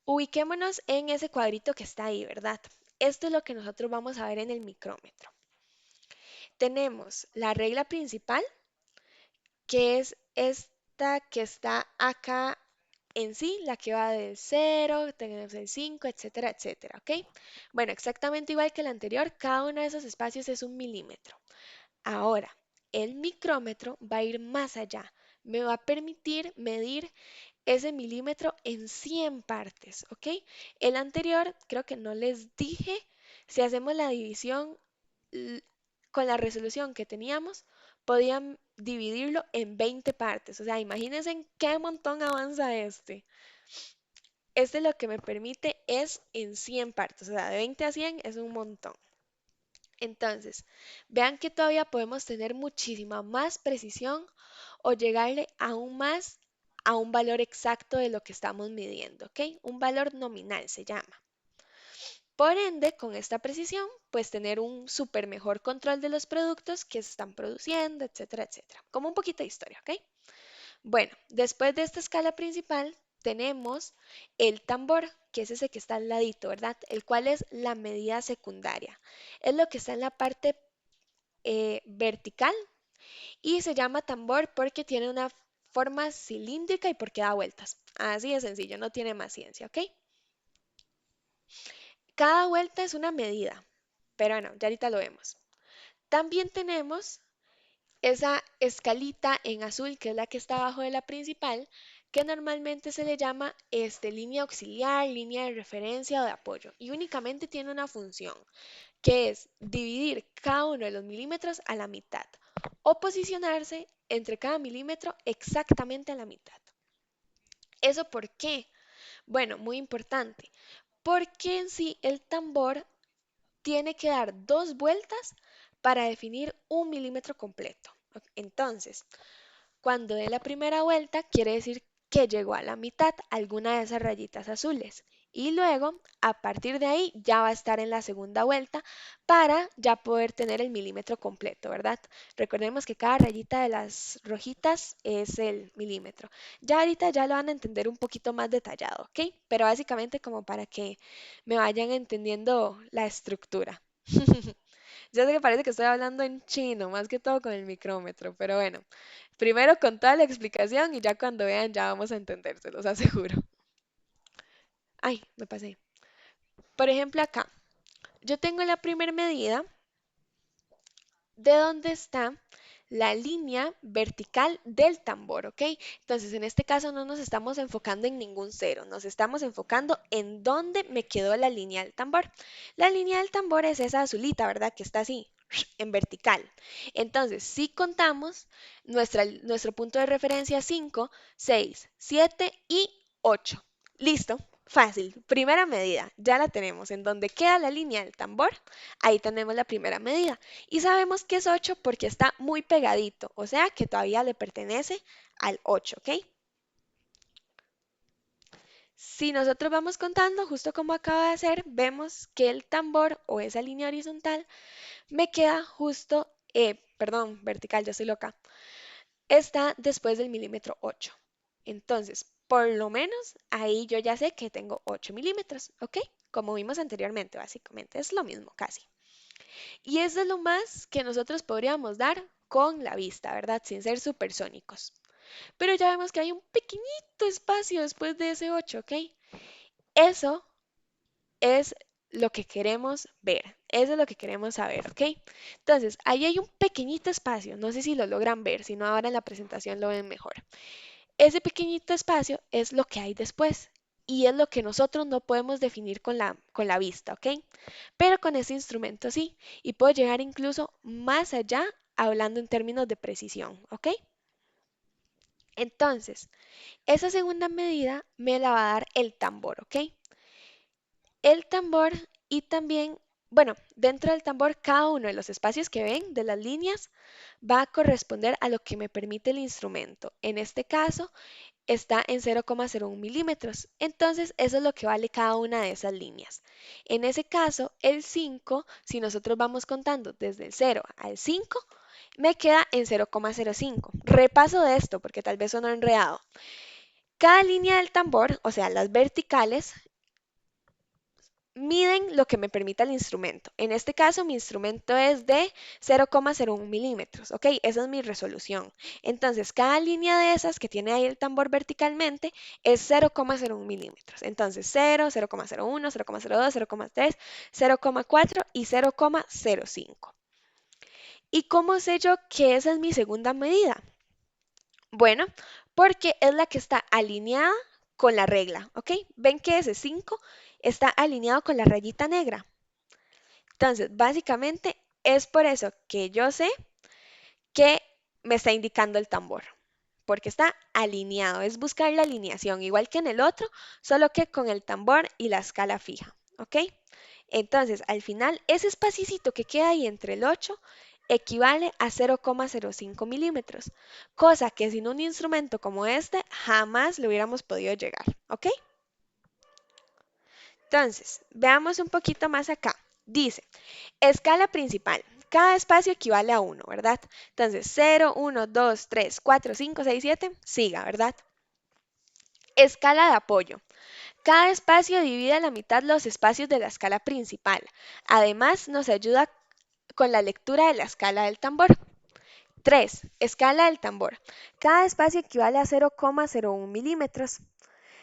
Ubiquémonos en ese cuadrito que está ahí, ¿verdad? Esto es lo que nosotros vamos a ver en el micrómetro. Tenemos la regla principal, que es esta que está acá en sí, la que va del 0, tenemos el 5, etcétera, etcétera, ¿ok? Bueno, exactamente igual que el anterior, cada uno de esos espacios es un milímetro. Ahora, el micrómetro va a ir más allá. Me va a permitir medir ese milímetro en 100 partes, ¿ok? El anterior, creo que no les dije, si hacemos la división con la resolución que teníamos, podían dividirlo en 20 partes. O sea, imagínense en qué montón avanza este. Este lo que me permite es en 100 partes, o sea, de 20 a 100 es un montón. Entonces, vean que todavía podemos tener muchísima más precisión o llegarle aún más a un valor exacto de lo que estamos midiendo, ¿ok? Un valor nominal se llama. Por ende, con esta precisión, pues tener un súper mejor control de los productos que se están produciendo, etcétera, etcétera. Como un poquito de historia, ¿ok? Bueno, después de esta escala principal, tenemos el tambor, que es ese que está al ladito, ¿verdad? El cual es la medida secundaria. Es lo que está en la parte vertical y se llama tambor porque tiene una forma cilíndrica y porque da vueltas. Así de sencillo, no tiene más ciencia, ¿ok? Cada vuelta es una medida, pero bueno, ya ahorita lo vemos. También tenemos esa escalita en azul, que es la que está abajo de la principal, que normalmente se le llama línea auxiliar, línea de referencia o de apoyo, y únicamente tiene una función, que es dividir cada uno de los milímetros a la mitad o posicionarse entre cada milímetro exactamente a la mitad. ¿Eso por qué? Bueno, muy importante, porque en sí el tambor tiene que dar dos vueltas para definir un milímetro completo. Entonces, cuando dé la primera vuelta, quiere decir que llegó a la mitad alguna de esas rayitas azules. Y luego, a partir de ahí, ya va a estar en la segunda vuelta para ya poder tener el milímetro completo, ¿verdad? Recordemos que cada rayita de las rojitas es el milímetro. Ya ahorita ya lo van a entender un poquito más detallado, ¿ok? Pero básicamente como para que me vayan entendiendo la estructura. Ya sé que parece que estoy hablando en chino, más que todo con el micrómetro, pero bueno, primero con toda la explicación y ya cuando vean ya vamos a entender, se los aseguro. Ay, me pasé. Por ejemplo, acá, yo tengo la primera medida de dónde está la línea vertical del tambor, ¿ok? Entonces, en este caso no nos estamos enfocando en ningún cero, nos estamos enfocando en dónde me quedó la línea del tambor. La línea del tambor es esa azulita, ¿verdad? Que está así, en vertical. Entonces, si contamos, nuestro punto de referencia 5, 6, 7 y 8. Listo, fácil. Primera medida, ya la tenemos. En donde queda la línea del tambor, ahí tenemos la primera medida. Y sabemos que es 8 porque está muy pegadito, o sea que todavía le pertenece al 8, ¿ok? Si nosotros vamos contando, justo como acaba de hacer, vemos que el tambor o esa línea horizontal me queda justo, perdón, vertical, yo estoy loca, está después del milímetro 8. Entonces, por lo menos ahí yo ya sé que tengo 8 milímetros, ¿ok? Como vimos anteriormente, básicamente, es lo mismo casi. Y eso es lo más que nosotros podríamos dar con la vista, ¿verdad? Sin ser supersónicos. Pero ya vemos que hay un pequeñito espacio después de ese 8, ¿ok? Eso es lo que queremos ver. Eso es lo que queremos saber, ¿ok? Entonces, ahí hay un pequeñito espacio. No sé si lo logran ver, si no ahora en la presentación lo ven mejor. Ese pequeñito espacio es lo que hay después y es lo que nosotros no podemos definir con la vista, ¿ok? Pero con este instrumento sí, y puedo llegar incluso más allá hablando en términos de precisión, ¿ok? Entonces, esa segunda medida me la va a dar el tambor, ¿ok? El tambor y también, bueno, dentro del tambor cada uno de los espacios que ven de las líneas va a corresponder a lo que me permite el instrumento. En este caso, está en 0,01 milímetros. Entonces, eso es lo que vale cada una de esas líneas. En ese caso, el 5, si nosotros vamos contando desde el 0 al 5, me queda en 0,05. Repaso de esto porque tal vez sonó enredado. Cada línea del tambor, o sea, las verticales, miden lo que me permita el instrumento. En este caso, mi instrumento es de 0,01 milímetros, ¿ok? Esa es mi resolución. Entonces, cada línea de esas que tiene ahí el tambor verticalmente es 0,01 milímetros. Entonces, 0, 0,01, 0,02, 0,3, 0,4 y 0,05. ¿Y cómo sé yo que esa es mi segunda medida? Bueno, porque es la que está alineada con la regla, ¿ok? ¿Ven que ese 5 está alineado con la rayita negra? Entonces, básicamente es por eso que yo sé que me está indicando el tambor, porque está alineado, es buscar la alineación, igual que en el otro, solo que con el tambor y la escala fija, ¿ok? Entonces, al final, ese espacito que queda ahí entre el 8 equivale a 0,05 milímetros, cosa que sin un instrumento como este jamás le hubiéramos podido llegar, ¿ok? Entonces, veamos un poquito más acá. Dice, escala principal. Cada espacio equivale a 1, ¿verdad? Entonces, 0, 1, 2, 3, 4, 5, 6, 7, siga, ¿verdad? Escala de apoyo. Cada espacio divide a la mitad los espacios de la escala principal. Además, nos ayuda con la lectura de la escala del tambor. 3. Escala del tambor. Cada espacio equivale a 0,01 milímetros.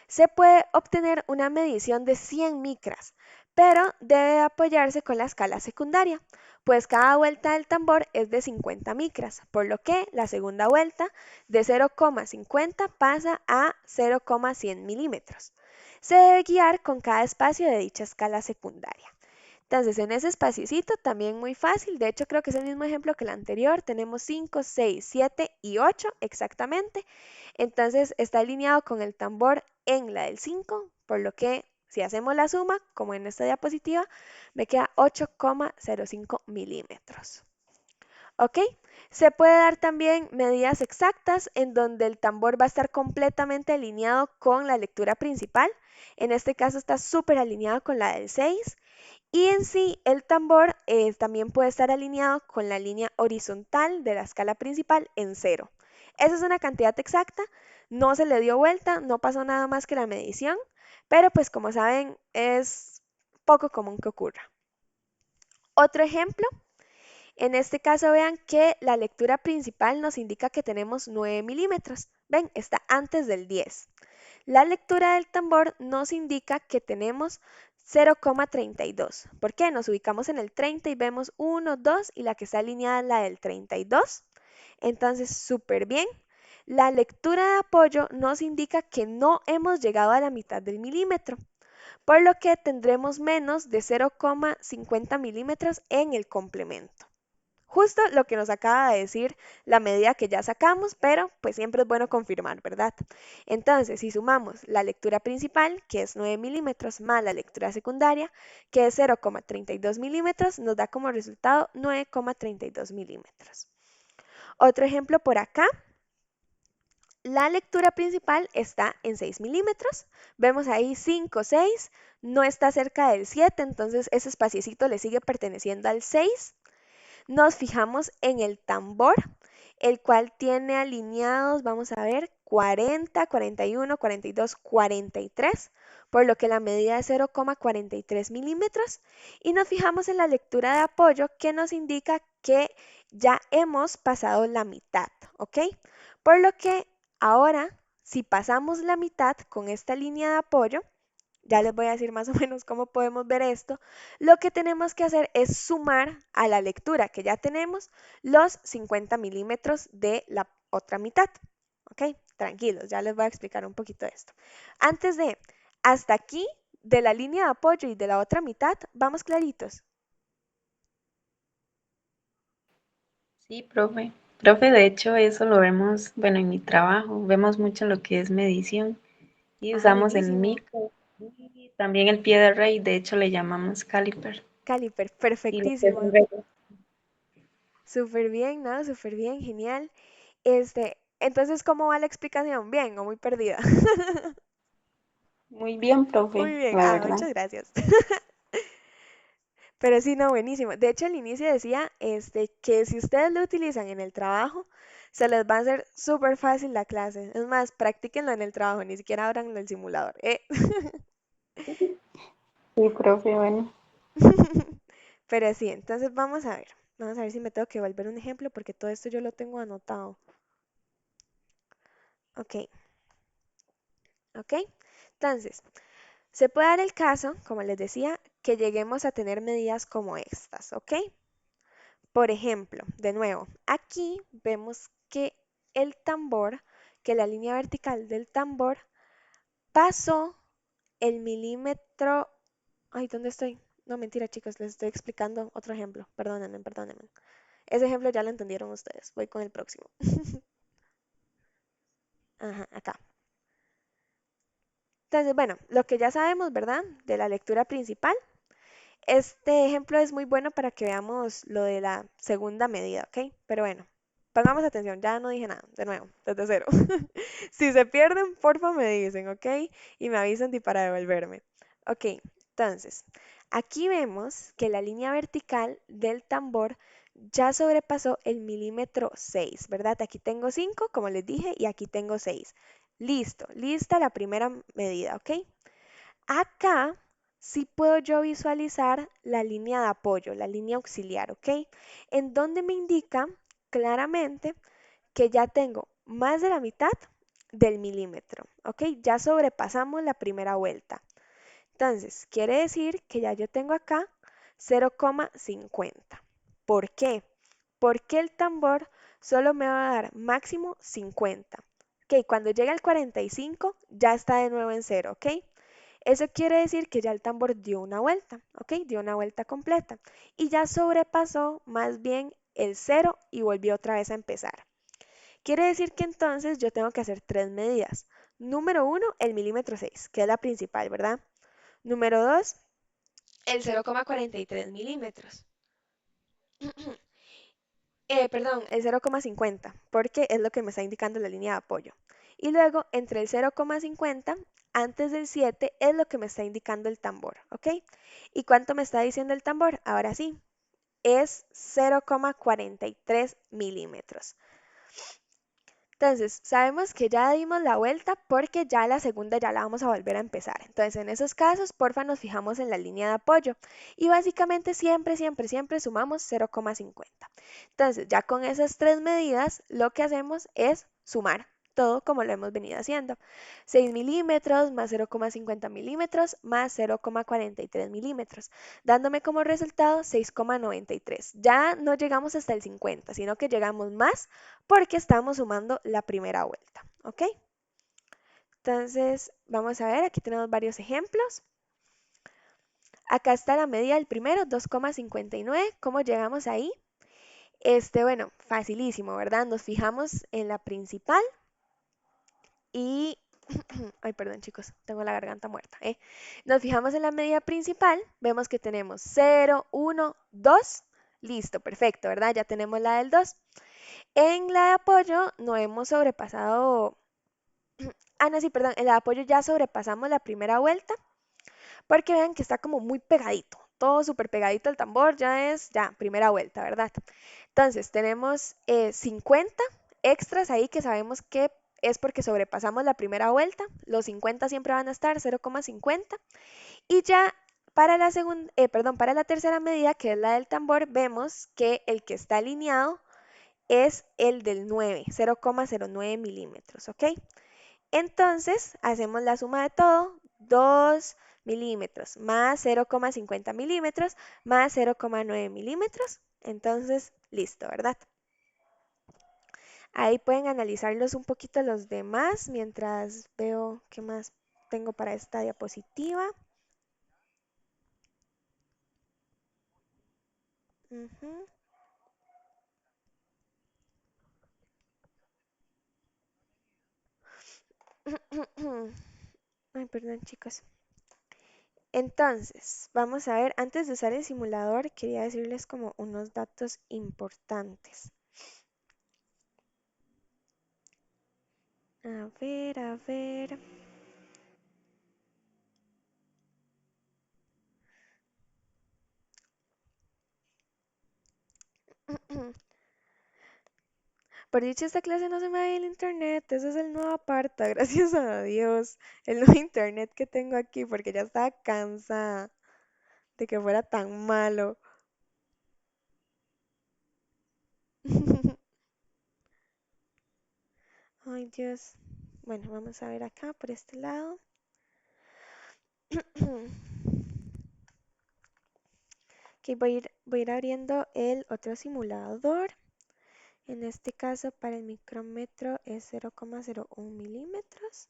Se puede obtener una medición de 100 micras, pero debe apoyarse con la escala secundaria, pues cada vuelta del tambor es de 50 micras, por lo que la segunda vuelta de 0,50 pasa a 0,100 milímetros. Se debe guiar con cada espacio de dicha escala secundaria. Entonces, en ese espaciocito también muy fácil, de hecho creo que es el mismo ejemplo que el anterior, tenemos 5, 6, 7 y 8 exactamente. Entonces está alineado con el tambor en la del 5, por lo que si hacemos la suma, como en esta diapositiva, me queda 8,05 milímetros. ¿Ok? Se puede dar también medidas exactas en donde el tambor va a estar completamente alineado con la lectura principal. En este caso está súper alineado con la del 6. Y en sí, el tambor también puede estar alineado con la línea horizontal de la escala principal en cero. Esa es una cantidad exacta, no se le dio vuelta, no pasó nada más que la medición, pero pues como saben es poco común que ocurra. Otro ejemplo, en este caso vean que la lectura principal nos indica que tenemos 9 milímetros. Ven, está antes del 10. La lectura del tambor nos indica que tenemos 0,32. ¿Por qué? Nos ubicamos en el 30 y vemos 1, 2 y la que está alineada es la del 32. Entonces, súper bien. La lectura de apoyo nos indica que no hemos llegado a la mitad del milímetro, por lo que tendremos menos de 0,50 milímetros en el complemento. Justo lo que nos acaba de decir la medida que ya sacamos, pero pues siempre es bueno confirmar, ¿verdad? Entonces, si sumamos la lectura principal, que es 9 milímetros, más la lectura secundaria, que es 0,32 milímetros, nos da como resultado 9,32 milímetros. Otro ejemplo por acá, la lectura principal está en 6 milímetros. Vemos ahí 5, 6, no está cerca del 7, entonces ese espaciecito le sigue perteneciendo al 6. Nos fijamos en el tambor, el cual tiene alineados, vamos a ver, 40, 41, 42, 43, por lo que la medida es 0,43 milímetros. Y nos fijamos en la lectura de apoyo que nos indica que ya hemos pasado la mitad, ¿ok? Por lo que ahora, si pasamos la mitad con esta línea de apoyo, ya les voy a decir más o menos cómo podemos ver esto. Lo que tenemos que hacer es sumar a la lectura que ya tenemos los 50 milímetros de la otra mitad. ¿Ok? Tranquilos, ya les voy a explicar un poquito esto. Antes de, hasta aquí, de la línea de apoyo y de la otra mitad, vamos claritos. Sí, profe. Profe, de hecho, eso lo vemos, bueno, en mi trabajo, vemos mucho lo que es medición y Ah, usamos el buenísimo. micro y también el pie de rey, de hecho le llamamos caliper Caliper, y lo que es perfectísimo. un regla. Súper bien, ¿no? Súper bien, genial. Entonces, ¿cómo va la explicación? ¿Bien o muy perdida? Muy bien, Muy profe, bien, la ah, verdad. muchas gracias. Pero sí, no, buenísimo. De hecho, al inicio decía que si ustedes lo utilizan en el trabajo, se les va a hacer súper fácil la clase. Es más, practíquenlo en el trabajo, ni siquiera abran el simulador. Sí, profe, bueno. Pero sí, entonces vamos a ver. Vamos a ver si me tengo que volver un ejemplo porque todo esto yo lo tengo anotado. Ok, ok. Entonces, se puede dar el caso, como les decía, que lleguemos a tener medidas como estas, ¿ok? Por ejemplo, de nuevo, aquí vemos que el tambor, que la línea vertical del tambor pasó el milímetro. Ay, ¿dónde estoy? No, mentira, chicos, les estoy explicando otro ejemplo. Perdónenme, perdónenme. Ese ejemplo ya lo entendieron ustedes. Voy con el próximo. Ajá, acá. Entonces, bueno, lo que ya sabemos, ¿verdad? De la lectura principal. Este ejemplo es muy bueno para que veamos lo de la segunda medida, ¿ok? Pero bueno, pongamos atención, ya no dije nada, de nuevo, desde cero. Si se pierden, porfa me dicen, ¿ok? Y me avisan para devolverme. Ok, entonces, aquí vemos que la línea vertical del tambor ya sobrepasó el milímetro 6, ¿verdad? Aquí tengo 5, como les dije, y aquí tengo 6. Listo, lista la primera medida, ¿ok? Acá sí puedo yo visualizar la línea de apoyo, la línea auxiliar, ¿ok? En donde me indica claramente que ya tengo más de la mitad del milímetro, ¿ok? Ya sobrepasamos la primera vuelta. Entonces, quiere decir que ya yo tengo acá 0,50. ¿Por qué? Porque el tambor solo me va a dar máximo 50. Ok, cuando llega al 45 ya está de nuevo en cero, ¿ok? Eso quiere decir que ya el tambor dio una vuelta, ¿ok? Dio una vuelta completa y ya sobrepasó más bien el cero y volvió otra vez a empezar. Quiere decir que entonces yo tengo que hacer tres medidas. Número uno, el milímetro 6, que es la principal, ¿verdad? Número 2, el 0,43 milímetros. Perdón, el 0,50, porque es lo que me está indicando la línea de apoyo. Y luego, entre el 0,50, antes del 7, es lo que me está indicando el tambor, ¿ok? ¿Y cuánto me está diciendo el tambor? Ahora sí, es 0,43 milímetros. Entonces, sabemos que ya dimos la vuelta porque ya la segunda ya la vamos a volver a empezar. Entonces, en esos casos, porfa, nos fijamos en la línea de apoyo y básicamente siempre, siempre, siempre sumamos 0,50. Entonces, ya con esas tres medidas, lo que hacemos es sumar todo como lo hemos venido haciendo. 6 milímetros más 0,50 milímetros más 0,43 milímetros, dándome como resultado 6,93. Ya no llegamos hasta el 50, sino que llegamos más porque estamos sumando la primera vuelta, ¿ok? Entonces, vamos a ver, aquí tenemos varios ejemplos. Acá está la medida del primero, 2,59. ¿Cómo llegamos ahí? Bueno, facilísimo, ¿verdad? Nos fijamos en la principal y... Ay, perdón, chicos, tengo la garganta muerta, ¿eh? Nos fijamos en la medida principal, vemos que tenemos 0, 1, 2. Listo, perfecto, ¿verdad? Ya tenemos la del 2. En la de apoyo no hemos sobrepasado. Ah, no, sí, perdón. En el apoyo ya sobrepasamos la primera vuelta porque vean que está como muy pegadito. Todo súper pegadito al tambor, ya, primera vuelta, ¿verdad? Entonces, tenemos 50 extras ahí que sabemos que es porque sobrepasamos la primera vuelta. Los 50 siempre van a estar 0,50. Y ya para la segunda, perdón, para la tercera medida, que es la del tambor, vemos que el que está alineado es el del 9, 0,09 milímetros, ¿ok? Entonces, hacemos la suma de todo, 2 milímetros más 0,50 milímetros más 0,9 milímetros. Entonces, listo, ¿verdad? Ahí pueden analizarlos un poquito los demás mientras veo qué más tengo para esta diapositiva. Ujú. Ay, perdón, chicos. Entonces, vamos a ver, antes de usar el simulador, quería decirles como unos datos importantes. A ver, a ver. Por dicho, esta clase no se me va el internet. Eso es el nuevo aparta, gracias a Dios. El nuevo internet que tengo aquí, porque ya estaba cansada de que fuera tan malo. Ay, Dios. Bueno, vamos a ver acá por este lado. Ok, voy a ir abriendo el otro simulador. En este caso, para el micrómetro es 0,01 milímetros.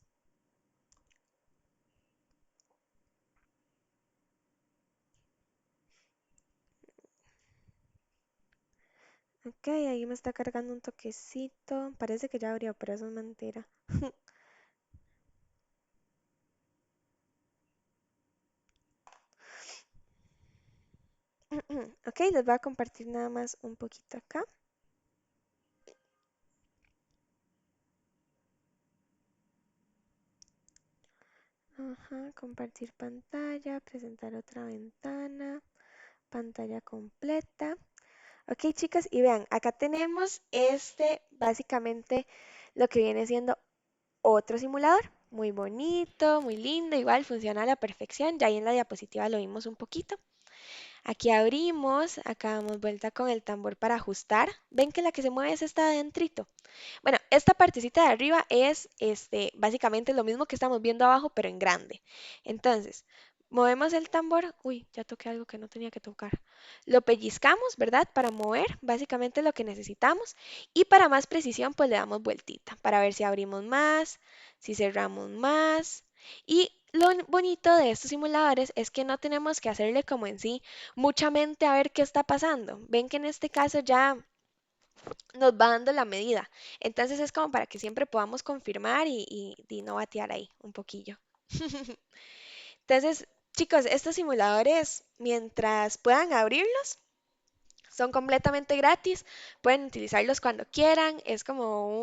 Ok, ahí me está cargando un toquecito. Parece que ya abrió, pero eso es mentira. Ok, les voy a compartir nada más un poquito acá. Ajá, compartir pantalla, presentar otra ventana, pantalla completa. Ok, chicas, y vean, acá tenemos básicamente lo que viene siendo otro simulador. Muy bonito, muy lindo, igual funciona a la perfección. Ya ahí en la diapositiva lo vimos un poquito. Aquí abrimos, acá damos vuelta con el tambor para ajustar. Ven que la que se mueve es esta de adentrito. Bueno, esta partecita de arriba es básicamente lo mismo que estamos viendo abajo, pero en grande. Entonces, movemos el tambor. Uy, ya toqué algo que no tenía que tocar. Lo pellizcamos, ¿verdad? Para mover básicamente lo que necesitamos. Y para más precisión, pues le damos vueltita para ver si abrimos más, si cerramos más. Y lo bonito de estos simuladores es que no tenemos que hacerle como en sí mucha mente a ver qué está pasando. Ven que en este caso ya nos va dando la medida. Entonces es como para que siempre podamos confirmar y no batear ahí un poquillo. Entonces, chicos, estos simuladores, mientras puedan abrirlos, Son completamente gratis, pueden utilizarlos cuando quieran, es como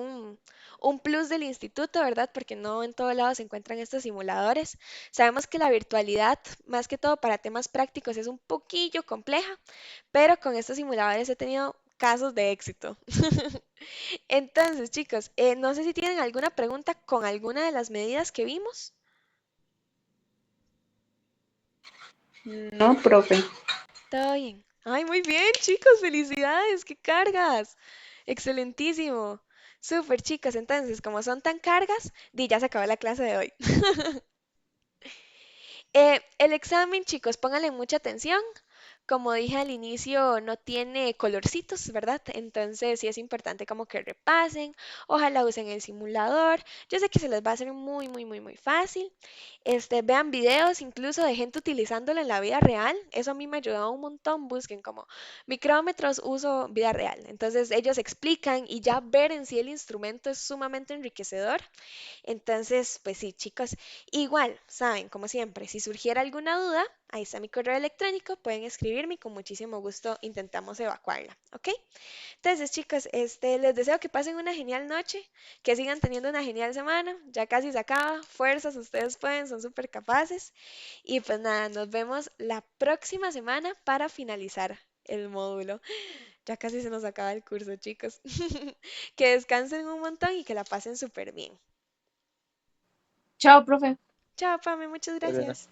un plus del instituto, ¿verdad? Porque no en todos lados se encuentran estos simuladores. Sabemos que la virtualidad, más que todo para temas prácticos, es un poquillo compleja, pero con estos simuladores he tenido casos de éxito. Entonces, chicos, no sé si tienen alguna pregunta con alguna de las medidas que vimos. No, profe. Todo bien. Ay, muy bien, chicos, felicidades, qué cargas. Excelentísimo. Súper, chicos, entonces, como son tan cargas, ya se acabó la clase de hoy. El examen, chicos, pónganle mucha atención. Como dije al inicio, no tiene colorcitos, ¿verdad? Entonces sí es importante como que repasen. Ojalá usen el simulador. Yo sé que se les va a hacer muy, muy, muy, muy fácil. Vean videos incluso de gente utilizándolo en la vida real. Eso a mí me ha ayudado un montón. Busquen como micrómetros uso vida real. Entonces ellos explican y ya ver en sí el instrumento es sumamente enriquecedor. Entonces, pues sí, chicos, igual, saben, como siempre, si surgiera alguna duda, ahí está mi correo electrónico, pueden escribirme y con muchísimo gusto intentamos evacuarla, ¿ok? Entonces, chicos, les deseo que pasen una genial noche, que sigan teniendo una genial semana, ya casi se acaba, fuerzas, ustedes pueden, son súper capaces, y pues nada, nos vemos la próxima semana para finalizar el módulo. Ya casi se nos acaba el curso, chicos. Que descansen un montón y que la pasen súper bien. Chao, profe. Chao, Pame, muchas Buenas gracias.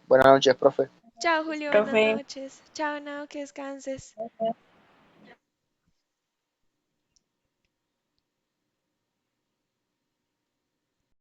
buenas noches, profe. Chao, Julio, buenas Profe. noches. Chao, Nao, que descanses.